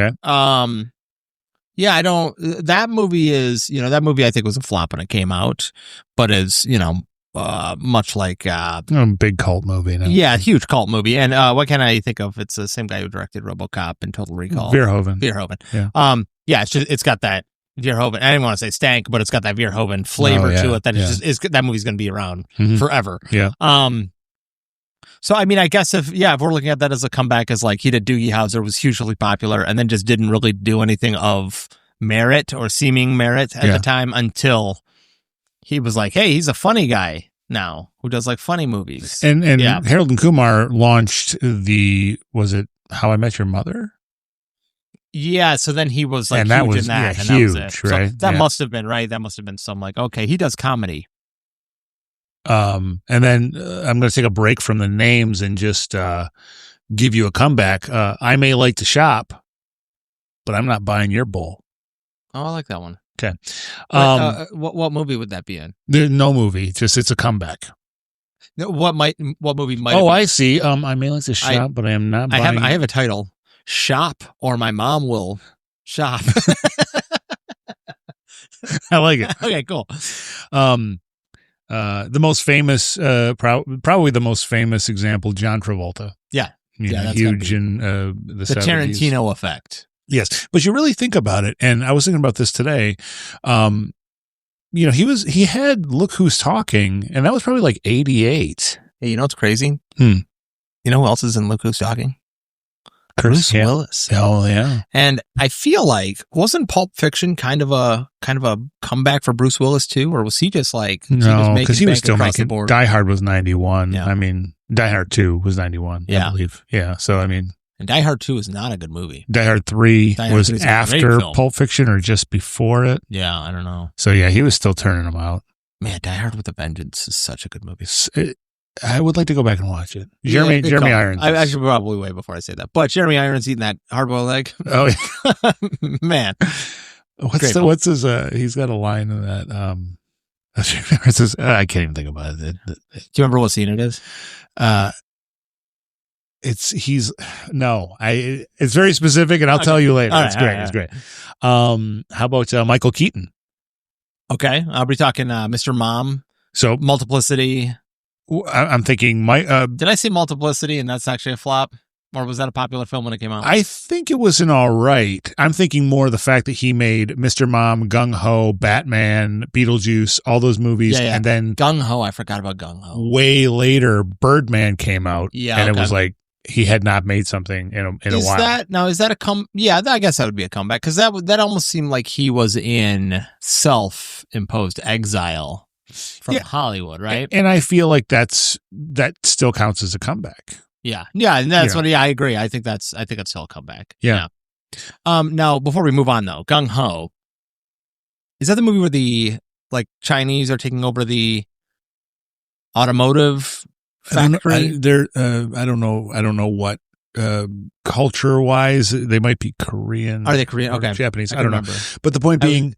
yeah, that movie I think was a flop when it came out, but is, much like big cult movie now. Yeah, huge cult movie. And what can I think of? It's the same guy who directed RoboCop and Total Recall. Verhoeven. Yeah. It's got that Verhoeven. I didn't want to say stank, but it's got that Verhoeven flavor to it that that movie's going to be around forever. Yeah. So, I mean, I guess if we're looking at that as a comeback, as like he did Doogie Howser, was hugely popular, and then just didn't really do anything of merit or seeming merit at the time until he was like, hey, he's a funny guy now who does like funny movies. And Harold and Kumar launched was it How I Met Your Mother? Yeah, so then he was like huge in that. Yeah, and huge, that was it. right? So that must have been, right? That must have been some like, okay, he does comedy. And then I'm going to take a break from the names and just give you a comeback. I may like to shop, but I'm not buying your bowl. Oh, I like that one. Okay. What movie would that be in? There's no movie. Just it's a comeback. What movie might? Oh, I see. I may like to shop, but I am not buying. I have a title: Shop, or my mom will shop. I like it. Okay, cool. The most famous, probably the most famous example, John Travolta. Yeah. That's huge in the 70s. Tarantino effect. Yes. But you really think about it, and I was thinking about this today. He had Look Who's Talking, and that was probably like 88. Hey, you know what's crazy? You know who else is in Look Who's Talking? Bruce Willis. Oh yeah. And I feel like wasn't Pulp Fiction kind of a comeback for Bruce Willis too, or was he just like no? Because he was still making. Die Hard was 91. Yeah. I mean, Die Hard 2 was 91. Yeah. I believe. Yeah. So I mean, and Die Hard 2 is not a good movie. Die Hard 3 was after Pulp Fiction or just before it. Yeah, I don't know. So yeah, he was still turning them out. Man, Die Hard with a Vengeance is such a good movie. I would like to go back and watch it. Jeremy Irons. I should probably wait before I say that. But Jeremy Irons eating that hard-boiled egg. Oh, yeah. Man. What's his, he's got a line in that, I can't even think about it. Do you remember what scene it is? It's very specific and I'll tell you later. It's great. It's great. How about Michael Keaton? Okay. I'll be talking Mr. Mom. So Multiplicity. I'm thinking did I say Multiplicity and that's actually a flop? Or was that a popular film when it came out? I think it was an all right. I'm thinking more the fact that he made Mr. Mom, Gung Ho, Batman, Beetlejuice, all those movies. Yeah. And then Gung Ho, I forgot about Gung Ho. Way later, Birdman came out. Yeah. And it was like he had not made something in a while. Is that a yeah, I guess that would be a comeback because that almost seemed like he was in self-imposed exile from Hollywood, right? And I feel like that still counts as a comeback. Yeah, and that's what. Yeah, I agree. I think that's still a comeback. Yeah. Now before we move on though, Gung Ho, is that the movie where the like Chinese are taking over the automotive factory? I don't know what culture wise they might be Korean. Are they Korean? Okay, Japanese. I don't remember. know. But the point being.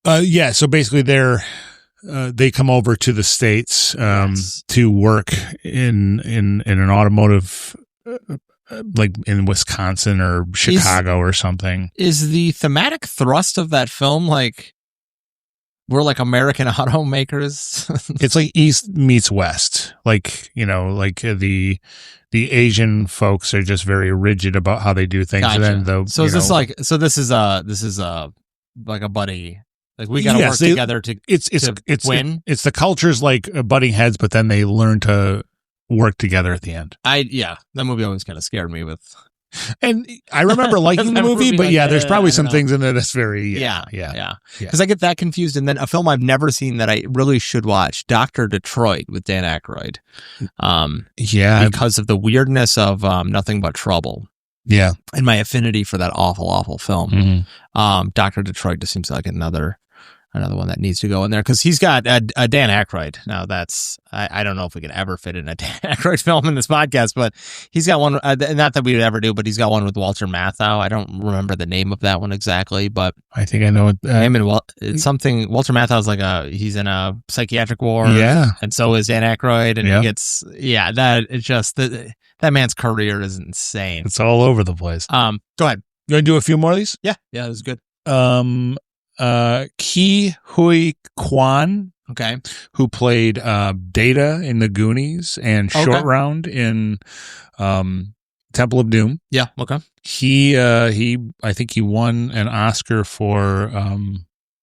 Yeah. So basically, they come over to the States to work in an automotive, like in Wisconsin or Chicago or something. Is the thematic thrust of that film like we're like American automakers? It's like East meets West. Like, like the Asian folks are just very rigid about how they do things. Gotcha. And then so is this like, so this is like a buddy, like we got to work together to win. It's the cultures like butting heads, but then they learn to work together at the end. That movie always kind of scared me with. And I remember liking the movie, but like, there's probably some things in it that's very yeah. Because I get that confused, and then a film I've never seen that I really should watch, Dr. Detroit with Dan Aykroyd. Because of the weirdness of Nothing But Trouble. Yeah, and my affinity for that awful film. Mm-hmm. Dr. Detroit just seems like another one that needs to go in there, because he's got a Dan Aykroyd. Now that's, I don't know if we can ever fit in a Dan Aykroyd film in this podcast, but he's got one, not that we would ever do, but he's got one with Walter Matthau. I don't remember the name of that one exactly, but I think I know it. It's something, Walter Matthau's like he's in a psychiatric ward. Yeah. And so is Dan Aykroyd. And he gets, that man's career is insane. It's all over the place. Go ahead. You want to do a few more of these? Yeah, it was good. Ki Hui Kwan, okay, who played Data in The Goonies and Short Round in Temple of Doom. Yeah, okay. He I think he won an Oscar for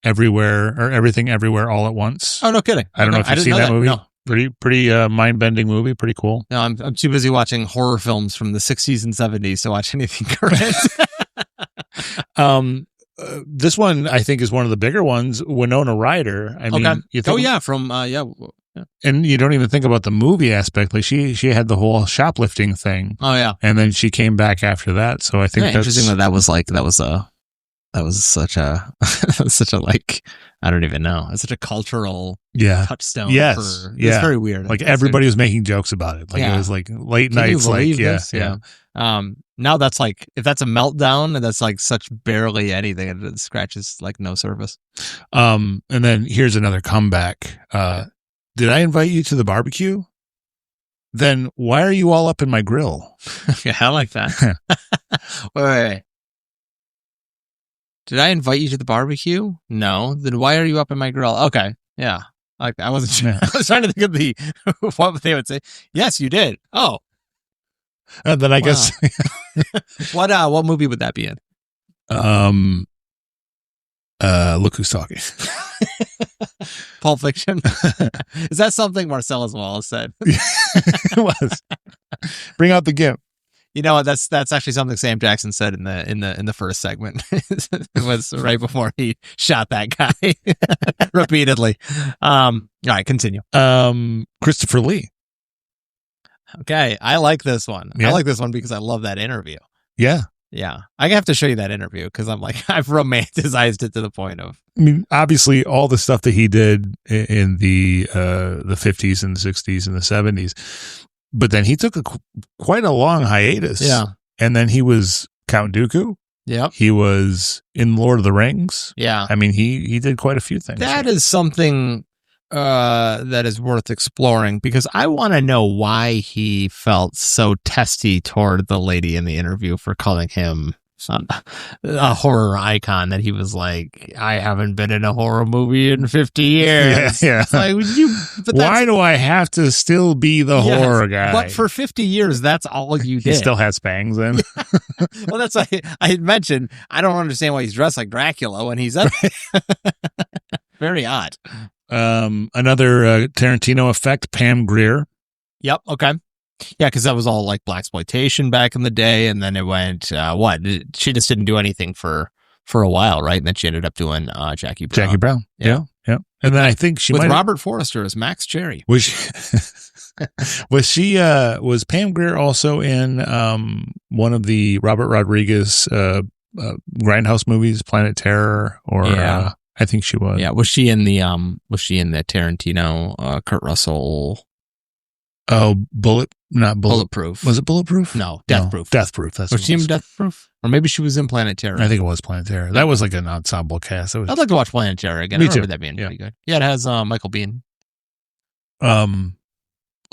Everything Everywhere All at Once. Oh, no kidding. I don't know if you've seen that movie. No. Pretty mind-bending movie, pretty cool. No, I'm too busy watching horror films from the 60s and 70s to watch anything current. This one I think is one of the bigger ones. Winona Ryder. I mean, you think, from and you don't even think about the movie aspect. Like she had the whole shoplifting thing. Oh yeah, and then she came back after that. So I think that's interesting that was such a such a, like, I don't even know. It's such a cultural touchstone. Yes. It's very weird. Like everybody was making jokes about it. Like it was like late nights. Like this? Now that's like, if that's a meltdown, that's like such barely anything. It scratches like no surface. And then here's another comeback. Did I invite you to the barbecue? Then why are you all up in my grill? Yeah, I like that. Wait. Did I invite you to the barbecue? No. Then why are you up in my grill? Okay. Yeah. Like, I wasn't sure. I was trying to think of what they would say. Yes, you did. Oh. And then I guess what movie would that be in? Look Who's Talking. Pulp Fiction. Is that something Marcellus Wallace said? It was. Bring out the gimp. You know what? That's actually something Sam Jackson said in the first segment. It was right before he shot that guy repeatedly. All right, continue. Christopher Lee. Okay, I like this one. Yeah. I like this one because I love that interview. Yeah. I have to show you that interview because I'm like, I've romanticized it to the point of. I mean, obviously, all the stuff that he did in the 50s and the 60s and the 70s. But then he took quite a long hiatus. Yeah. And then he was Count Dooku. Yeah. He was in Lord of the Rings. Yeah. I mean, he did quite a few things. That is something that is worth exploring, because I want to know why he felt so testy toward the lady in the interview for calling him a horror icon, that he was like, I haven't been in a horror movie in 50 years. Yeah. Like, why do I have to still be the horror guy? But for 50 years, that's all you did. He still has Spangs in. Well, that's why I had mentioned, I don't understand why he's dressed like Dracula when he's up. Very odd. Another Tarantino effect, Pam Grier. Yep. Okay. Yeah, because that was all like blaxploitation back in the day, and then it went she just didn't do anything for a while, right? And then she ended up doing Jackie Brown. Yeah. And then I think she with Robert Forster as Max Cherry. Was Pam Grier also in one of the Robert Rodriguez Grindhouse movies, Planet Terror, or I think she was. Yeah, was she in the Tarantino Kurt Russell? Oh, Bullet not Bulletproof. Was it Bulletproof? No, Deathproof. Deathproof. That's Was what she it in was. Deathproof? Or maybe she was in Planet Terror. I think it was Planet Terror. That was like an ensemble cast. I'd like to watch Planet Terror again. Me I remember too. that being Yeah. pretty good. Yeah, it has Michael Biehn. I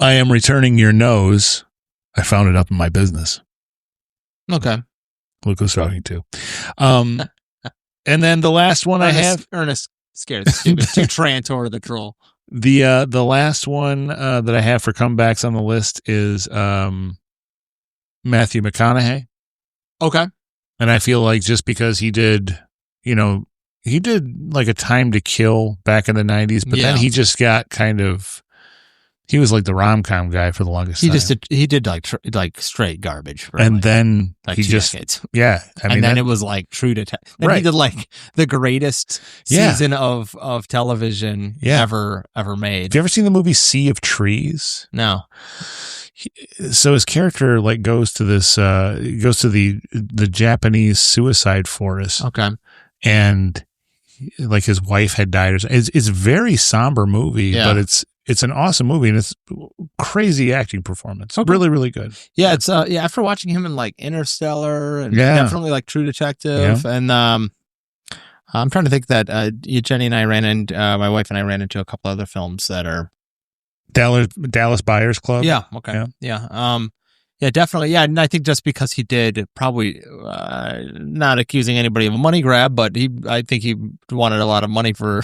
am returning your nose. I found it up in my business. Okay. Luke was talking to. And then the last one I have, Ernest scared stupid to Trantor the troll. the last one that I have for comebacks on the list is Matthew McConaughey. Okay. And I feel like just because he did like A Time to Kill back in the 90s, but then he just got he was like the rom-com guy for the longest time. He did like straight garbage. For And then like he 2 just, decades. yeah. And then it was like True Detective. Then he did like the greatest season of television ever made. Have you ever seen the movie Sea of Trees? No. So his character like goes to the Japanese suicide forest. Okay. And like his wife had died. It's a very somber movie, but it's an awesome movie, and it's crazy acting performance. Okay. Really, really good. Yeah, it's after watching him in like Interstellar and definitely like True Detective, and I'm trying to think that Jenny and I my wife and I ran into a couple other films that are Dallas Buyers Club. Yeah. Okay. Yeah. Yeah, definitely. Yeah, and I think just because he did probably not accusing anybody of a money grab, but I think he wanted a lot of money for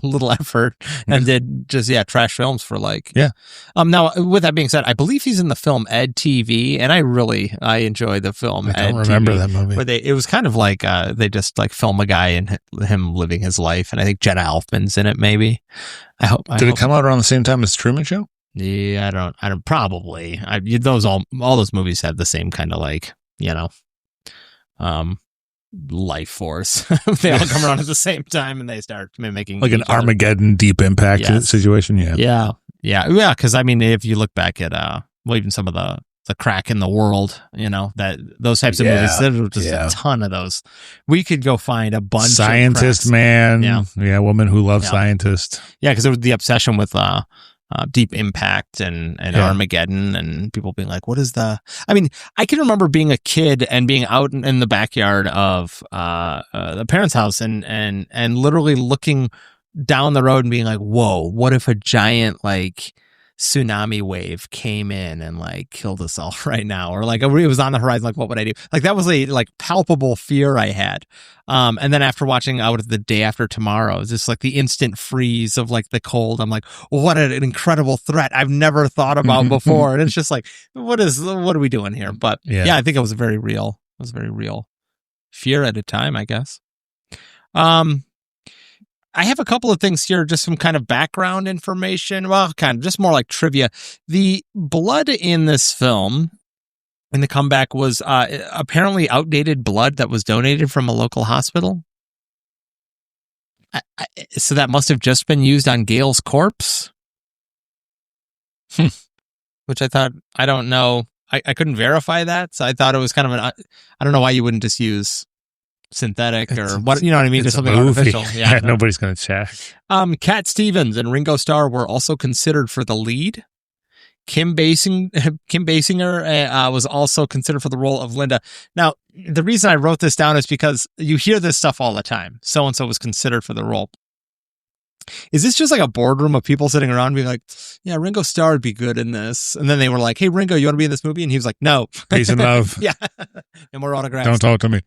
little effort and did just trash films for like. Yeah. Now, with that being said, I believe he's in the film Ed TV, and I enjoy the film. I don't remember that movie. Where it was kind of like they just like film a guy and him living his life, and I think Jenna Elfman's in it. Maybe. Did it come out around the same time as Truman Show? Yeah, I don't probably. All those movies have the same kind of like, life force. They all come around at the same time and they start mimicking like an Armageddon Deep Impact situation. Yeah. Because I mean, if you look back at even some of the crack in the world, that those types of movies, there's just a ton of those. We could go find a bunch. Scientist of Man, Woman Who Loves Scientist. Yeah, because there was the obsession with Deep Impact and Armageddon, and people being like, what is I mean, I can remember being a kid and being out in the backyard of the parents' house and literally looking down the road and being like, whoa, what if a giant like tsunami wave came in and like killed us all right now, or like it was on the horizon, like what would I do? Like that was a like palpable fear I had. And then after watching Out of the Day After Tomorrow, it's just like the instant freeze of like the cold. I'm like, what an incredible threat I've never thought about before. And it's just like, what are we doing here? But yeah, I think it was very real. It was very real fear at a time, I guess. I have a couple of things here, just some kind of background information. Well, kind of just more like trivia. The blood in this film, in the comeback, was apparently outdated blood that was donated from a local hospital. So that must have just been used on Gail's corpse. Which I thought, I don't know. I couldn't verify that. So I thought it was kind of I don't know why you wouldn't just use synthetic or what, you know what I mean? Just something artificial. Yeah, nobody's going to check. Cat Stevens and Ringo Starr were also considered for the lead. Kim Basinger was also considered for the role of Linda. Now, the reason I wrote this down is because you hear this stuff all the time. So-and-so was considered for the role. Is this just like a boardroom of people sitting around being like, yeah, Ringo Starr would be good in this? And then they were like, hey, Ringo, you want to be in this movie? And he was like, no. Peace and love. Yeah. And more autographs. Don't talk to me.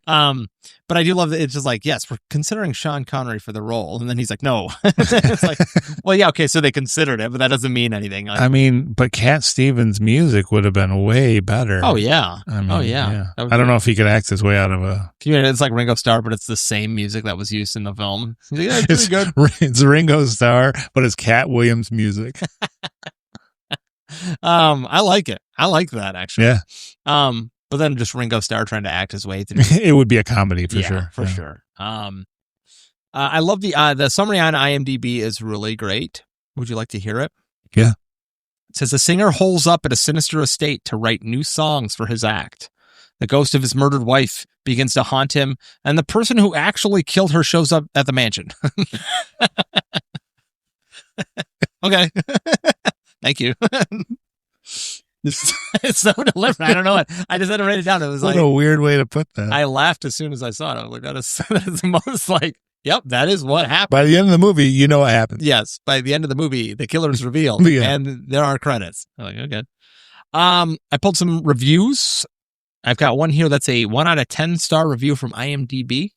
But I do love that it's just like, yes, we're considering Sean Connery for the role. And then he's like, no. It's like, well, yeah, okay, so they considered it, but that doesn't mean anything. Like, I mean, but Cat Stevens' music would have been way better. Oh, yeah. I mean, yeah. I don't know if he could act his way out of a... It's like Ringo Starr, but it's the same music that was used in the film. Yeah, it's pretty good. It's Ringo Starr, but it's Cat Williams' music. I like it. I like that, actually. Yeah. But then just Ringo Starr trying to act his way through. It would be a comedy for sure. For sure. I love the summary on IMDb is really great. Would you like to hear it? Yeah. It says, a singer holes up at a sinister estate to write new songs for his act. The ghost of his murdered wife begins to haunt him, and the person who actually killed her shows up at the mansion. Okay. Thank you. It's so deliberate. I don't know what. I just had to write it down. It was What like a weird way to put that. I laughed as soon as I saw it. I was like, that's the most like, yep, that is what happened. By the end of the movie, you know what happened. Yes, by the end of the movie, the killer is revealed, and there are credits. I'm like, okay. I pulled some reviews. I've got one here that's a 1 out of 10 star review from IMDb.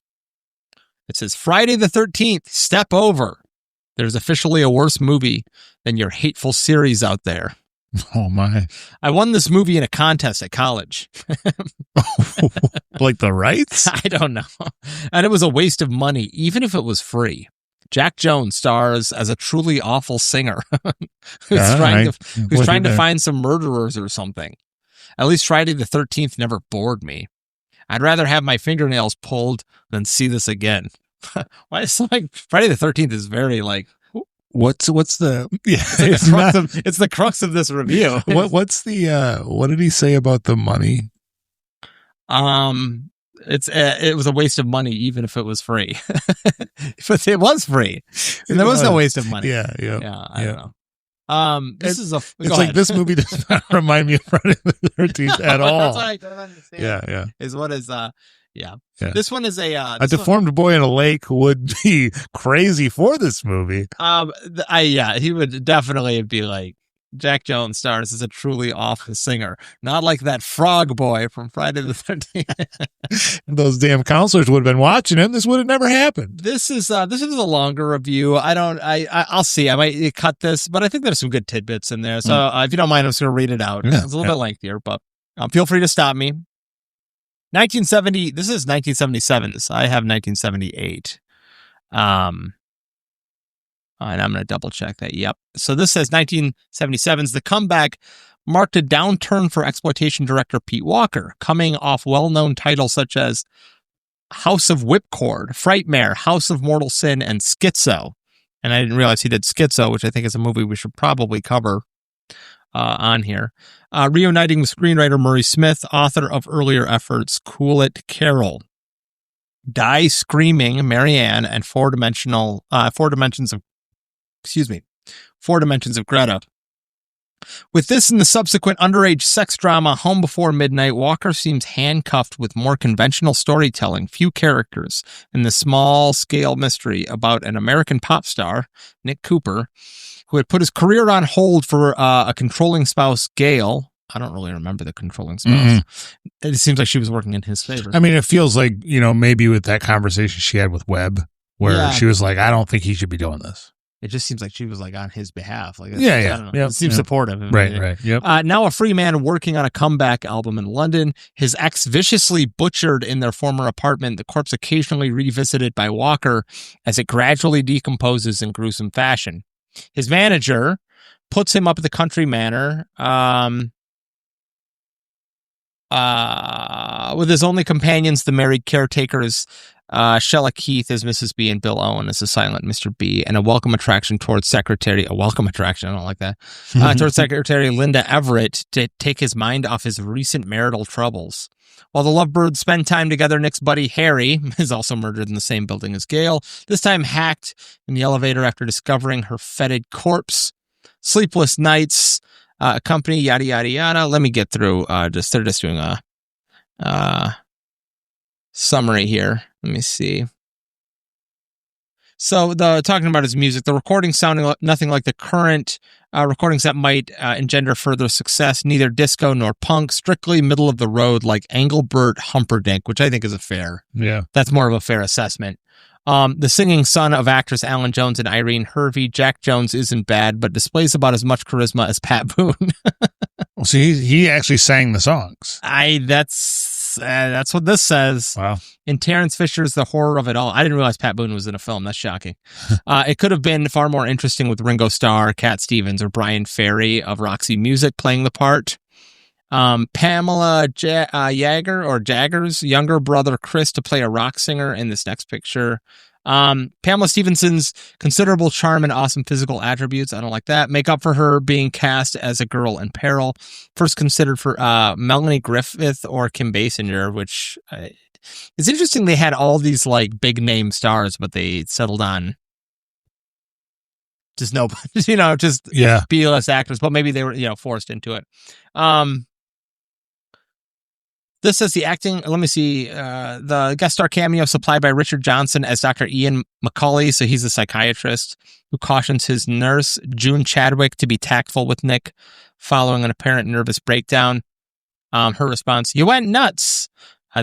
It says, Friday the 13th, step over. There's officially a worse movie than your hateful series out there. Oh, my. I won this movie in a contest at college. Like the rights? I don't know. And it was a waste of money, even if it was free. Jack Jones stars as a truly awful singer who's trying to find some murderers or something. At least Friday the 13th never bored me. I'd rather have my fingernails pulled than see this again. Why is like Friday the 13th is very like what's the it's the crux of this review. What's the what did he say about the money? It was a waste of money even if it was free. But it was free. And there was no waste of money. Yeah. I don't know. It's like this movie does not remind me of Friday the 13th at all. That's what I don't understand. Yeah. Is what is This one is a deformed boy in a lake would be crazy for this movie. He would definitely be like Jack Jones stars as a truly awful singer, not like that frog boy from Friday the 13th. Those damn counselors would have been watching him. This would have never happened. This is a longer review. I'll see. I might cut this, but I think there's some good tidbits in there. So if you don't mind, I'm just going to read it out. It's a little bit lengthier, but feel free to stop me. 1970. This is 1977. So I have 1978. And I'm going to double check that. Yep. So this says 1977's The Comeback marked a downturn for exploitation director Pete Walker, coming off well-known titles such as House of Whipcord, Frightmare, House of Mortal Sin, and Schizo. And I didn't realize he did Schizo, which I think is a movie we should probably cover on here. Reuniting with screenwriter Murray Smith, author of earlier efforts Cool It Carol, Die Screaming, Marianne, and Four Dimensions of Greta. With this and the subsequent underage sex drama Home Before Midnight, Walker seems handcuffed with more conventional storytelling, few characters, and the small-scale mystery about an American pop star, Nick Cooper, who had put his career on hold for a controlling spouse, Gail. I don't really remember the controlling spouse. Mm-hmm. It seems like she was working in his favor. I mean, it feels like, maybe with that conversation she had with Webb, where she was like, I don't think he should be doing this. It just seems like she was like on his behalf. Like, I don't know. It seems supportive. Right. Yep. Now a free man working on a comeback album in London, his ex viciously butchered in their former apartment, the corpse occasionally revisited by Walker as it gradually decomposes in gruesome fashion. His manager puts him up at the country manor, with his only companions, the married caretakers, Shella Keith as Mrs. B and Bill Owen as the silent Mr. B, and a welcome attraction towards secretary, I don't like that, towards secretary Linda Everett to take his mind off his recent marital troubles. While the lovebirds spend time together, Nick's buddy Harry is also murdered in the same building as Gail, this time hacked in the elevator after discovering her fetid corpse. Sleepless nights, company, yada, yada, yada. Let me get through, they're just doing a summary here. Let me see. So talking about his music, the recording sounding nothing like the current recordings that might engender further success, neither disco nor punk, strictly middle of the road like Engelbert Humperdinck, which I think is that's more of a fair assessment. The singing son of actress Alan Jones and Irene Hervey, Jack Jones isn't bad, but displays about as much charisma as Pat Boone. Well, see, he actually sang the songs. That's what this says. Wow. In Terrence Fisher's The Horror of It All. I didn't realize Pat Boone was in a film. That's shocking. It could have been far more interesting with Ringo Starr, Cat Stevens, or Brian Ferry of Roxy Music playing the part. Pamela Jagger's younger brother Chris to play a rock singer in this next picture. Pamela Stephenson's considerable charm and awesome physical attributes, I don't like that, make up for her being cast as a girl in peril. First considered for Melanie Griffith or Kim Basinger, which it's interesting they had all these like big name stars, but they settled on just nobody, just B-list actors, but maybe they were, forced into it. This says the acting, let me see, the guest star cameo supplied by Richard Johnson as Dr. Ian McCauley, so he's a psychiatrist who cautions his nurse, June Chadwick, to be tactful with Nick following an apparent nervous breakdown. Her response, "You went nuts."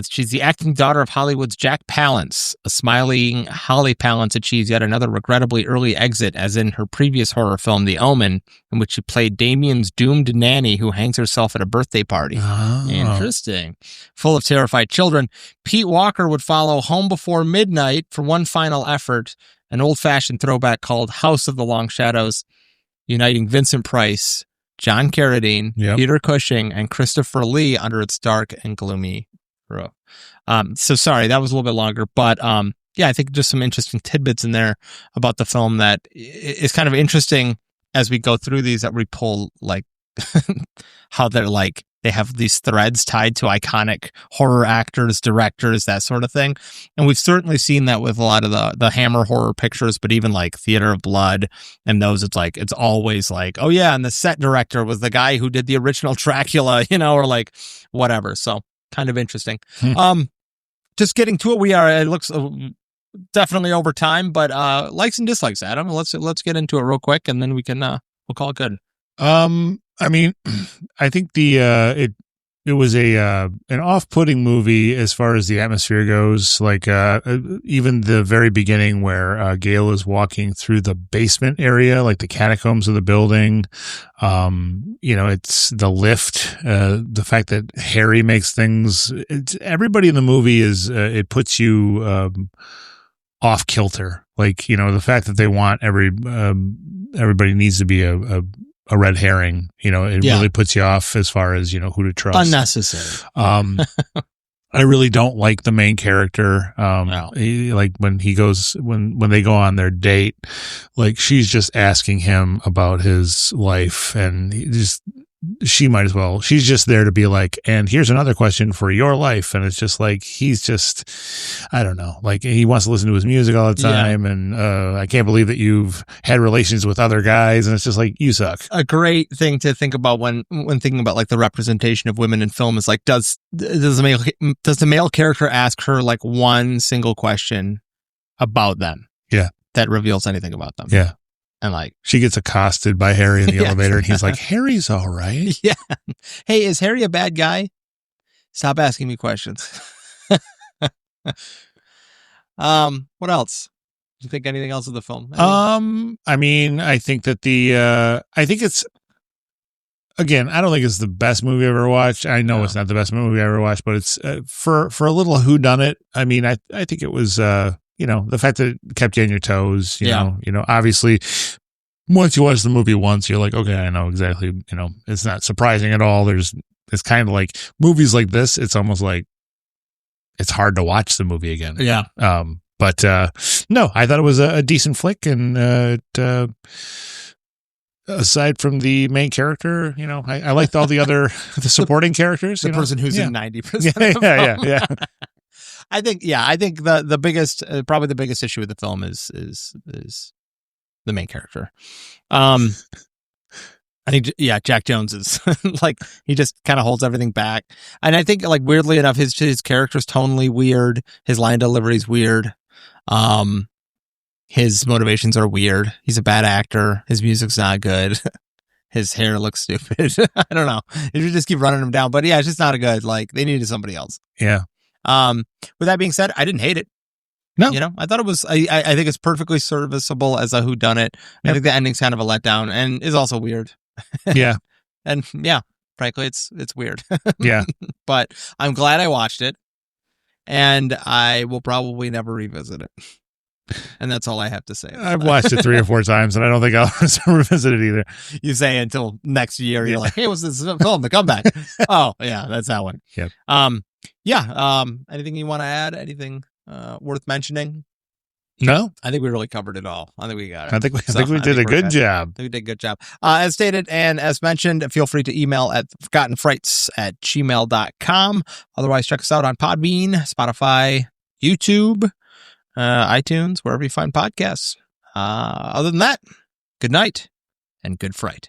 She's the acting daughter of Hollywood's Jack Palance. A smiling Holly Palance achieves yet another regrettably early exit, as in her previous horror film, The Omen, in which she played Damien's doomed nanny who hangs herself at a birthday party. Oh. Interesting. Full of terrified children, Pete Walker would follow Home Before Midnight for one final effort, an old-fashioned throwback called House of the Long Shadows, uniting Vincent Price, John Carradine, Peter Cushing, and Christopher Lee under its dark and gloomy roof. So sorry, that was a little bit longer, but I think just some interesting tidbits in there about the film that is kind of interesting as we go through these, that we pull like how they're like, they have these threads tied to iconic horror actors, directors, that sort of thing. And we've certainly seen that with a lot of the Hammer horror pictures, but even like Theater of Blood and those, it's always like, oh yeah, and the set director was the guy who did the original Dracula, or like whatever. So kind of interesting. Just getting to it, it looks definitely over time, but likes and dislikes, Adam. Let's get into it real quick, and then we can we'll call it good. I mean, I think it was an off-putting movie as far as the atmosphere goes. Like even the very beginning where Gail is walking through the basement area, like the catacombs of the building. It's the lift. The fact that Harry makes things. Everybody in the movie is. It puts you off kilter. Like the fact that they want everybody needs to be a red herring, it really puts you off as far as, who to trust. Unnecessary. I really don't like the main character. Like when they go on their date, like she's just asking him about his life, and she might as well. She's just there to be like, and here's another question for your life. And it's just like, he's just, I don't know, like he wants to listen to his music all the time. And I can't believe that you've had relations with other guys. And it's just like, you suck. A great thing to think about when thinking about like the representation of women in film is like, does the male character ask her like one single question about them? Yeah. That reveals anything about them. Yeah. And like, she gets accosted by Harry in the elevator, and he's like, Harry's all right. Yeah. Hey, is Harry a bad guy? Stop asking me questions. What else? Do you think anything else of the film? I mean, I think that I think it's, again, I don't think it's the best movie I've ever watched. I know it's not the best movie I ever watched, but it's for a little whodunit. I mean, I think it was, the fact that it kept you on your toes, you know, obviously once you watch the movie once, you're like, okay, I know exactly, it's not surprising at all. It's kind of like movies like this. It's almost like it's hard to watch the movie again. Yeah. But no, I thought it was a decent flick. And aside from the main character, I liked all the other, the supporting characters. The person who's in 90%. Yeah. I think the biggest, probably the biggest issue with the film is the main character. I think, Jack Jones is like, he just kind of holds everything back. And I think like weirdly enough, his character's tonally weird. His line delivery's weird. His motivations are weird. He's a bad actor. His music's not good. His hair looks stupid. I don't know. You just keep running him down, but it's just not a good, like they needed somebody else. Yeah. With that being said, I didn't hate it. No, I thought it was, I think it's perfectly serviceable as a whodunit. Yep. I think the ending's kind of a letdown and is also weird. Yeah. And frankly, it's weird. Yeah. But I'm glad I watched it, and I will probably never revisit it. And that's all I have to say. I've watched it 3 or 4 times, and I don't think I'll revisit it either. You say until next year, you're like, hey, what's this film? The comeback. Oh, yeah, that's that one. Yep. Anything you want to add? Anything worth mentioning? No, I think we really covered it all. I think we got it. I think we did a good job. I think we did a good job. As stated and as mentioned, feel free to email at forgottenfrights@gmail.com. Otherwise, check us out on Podbean, Spotify, YouTube, iTunes, wherever you find podcasts. Other than that, Good night and good fright.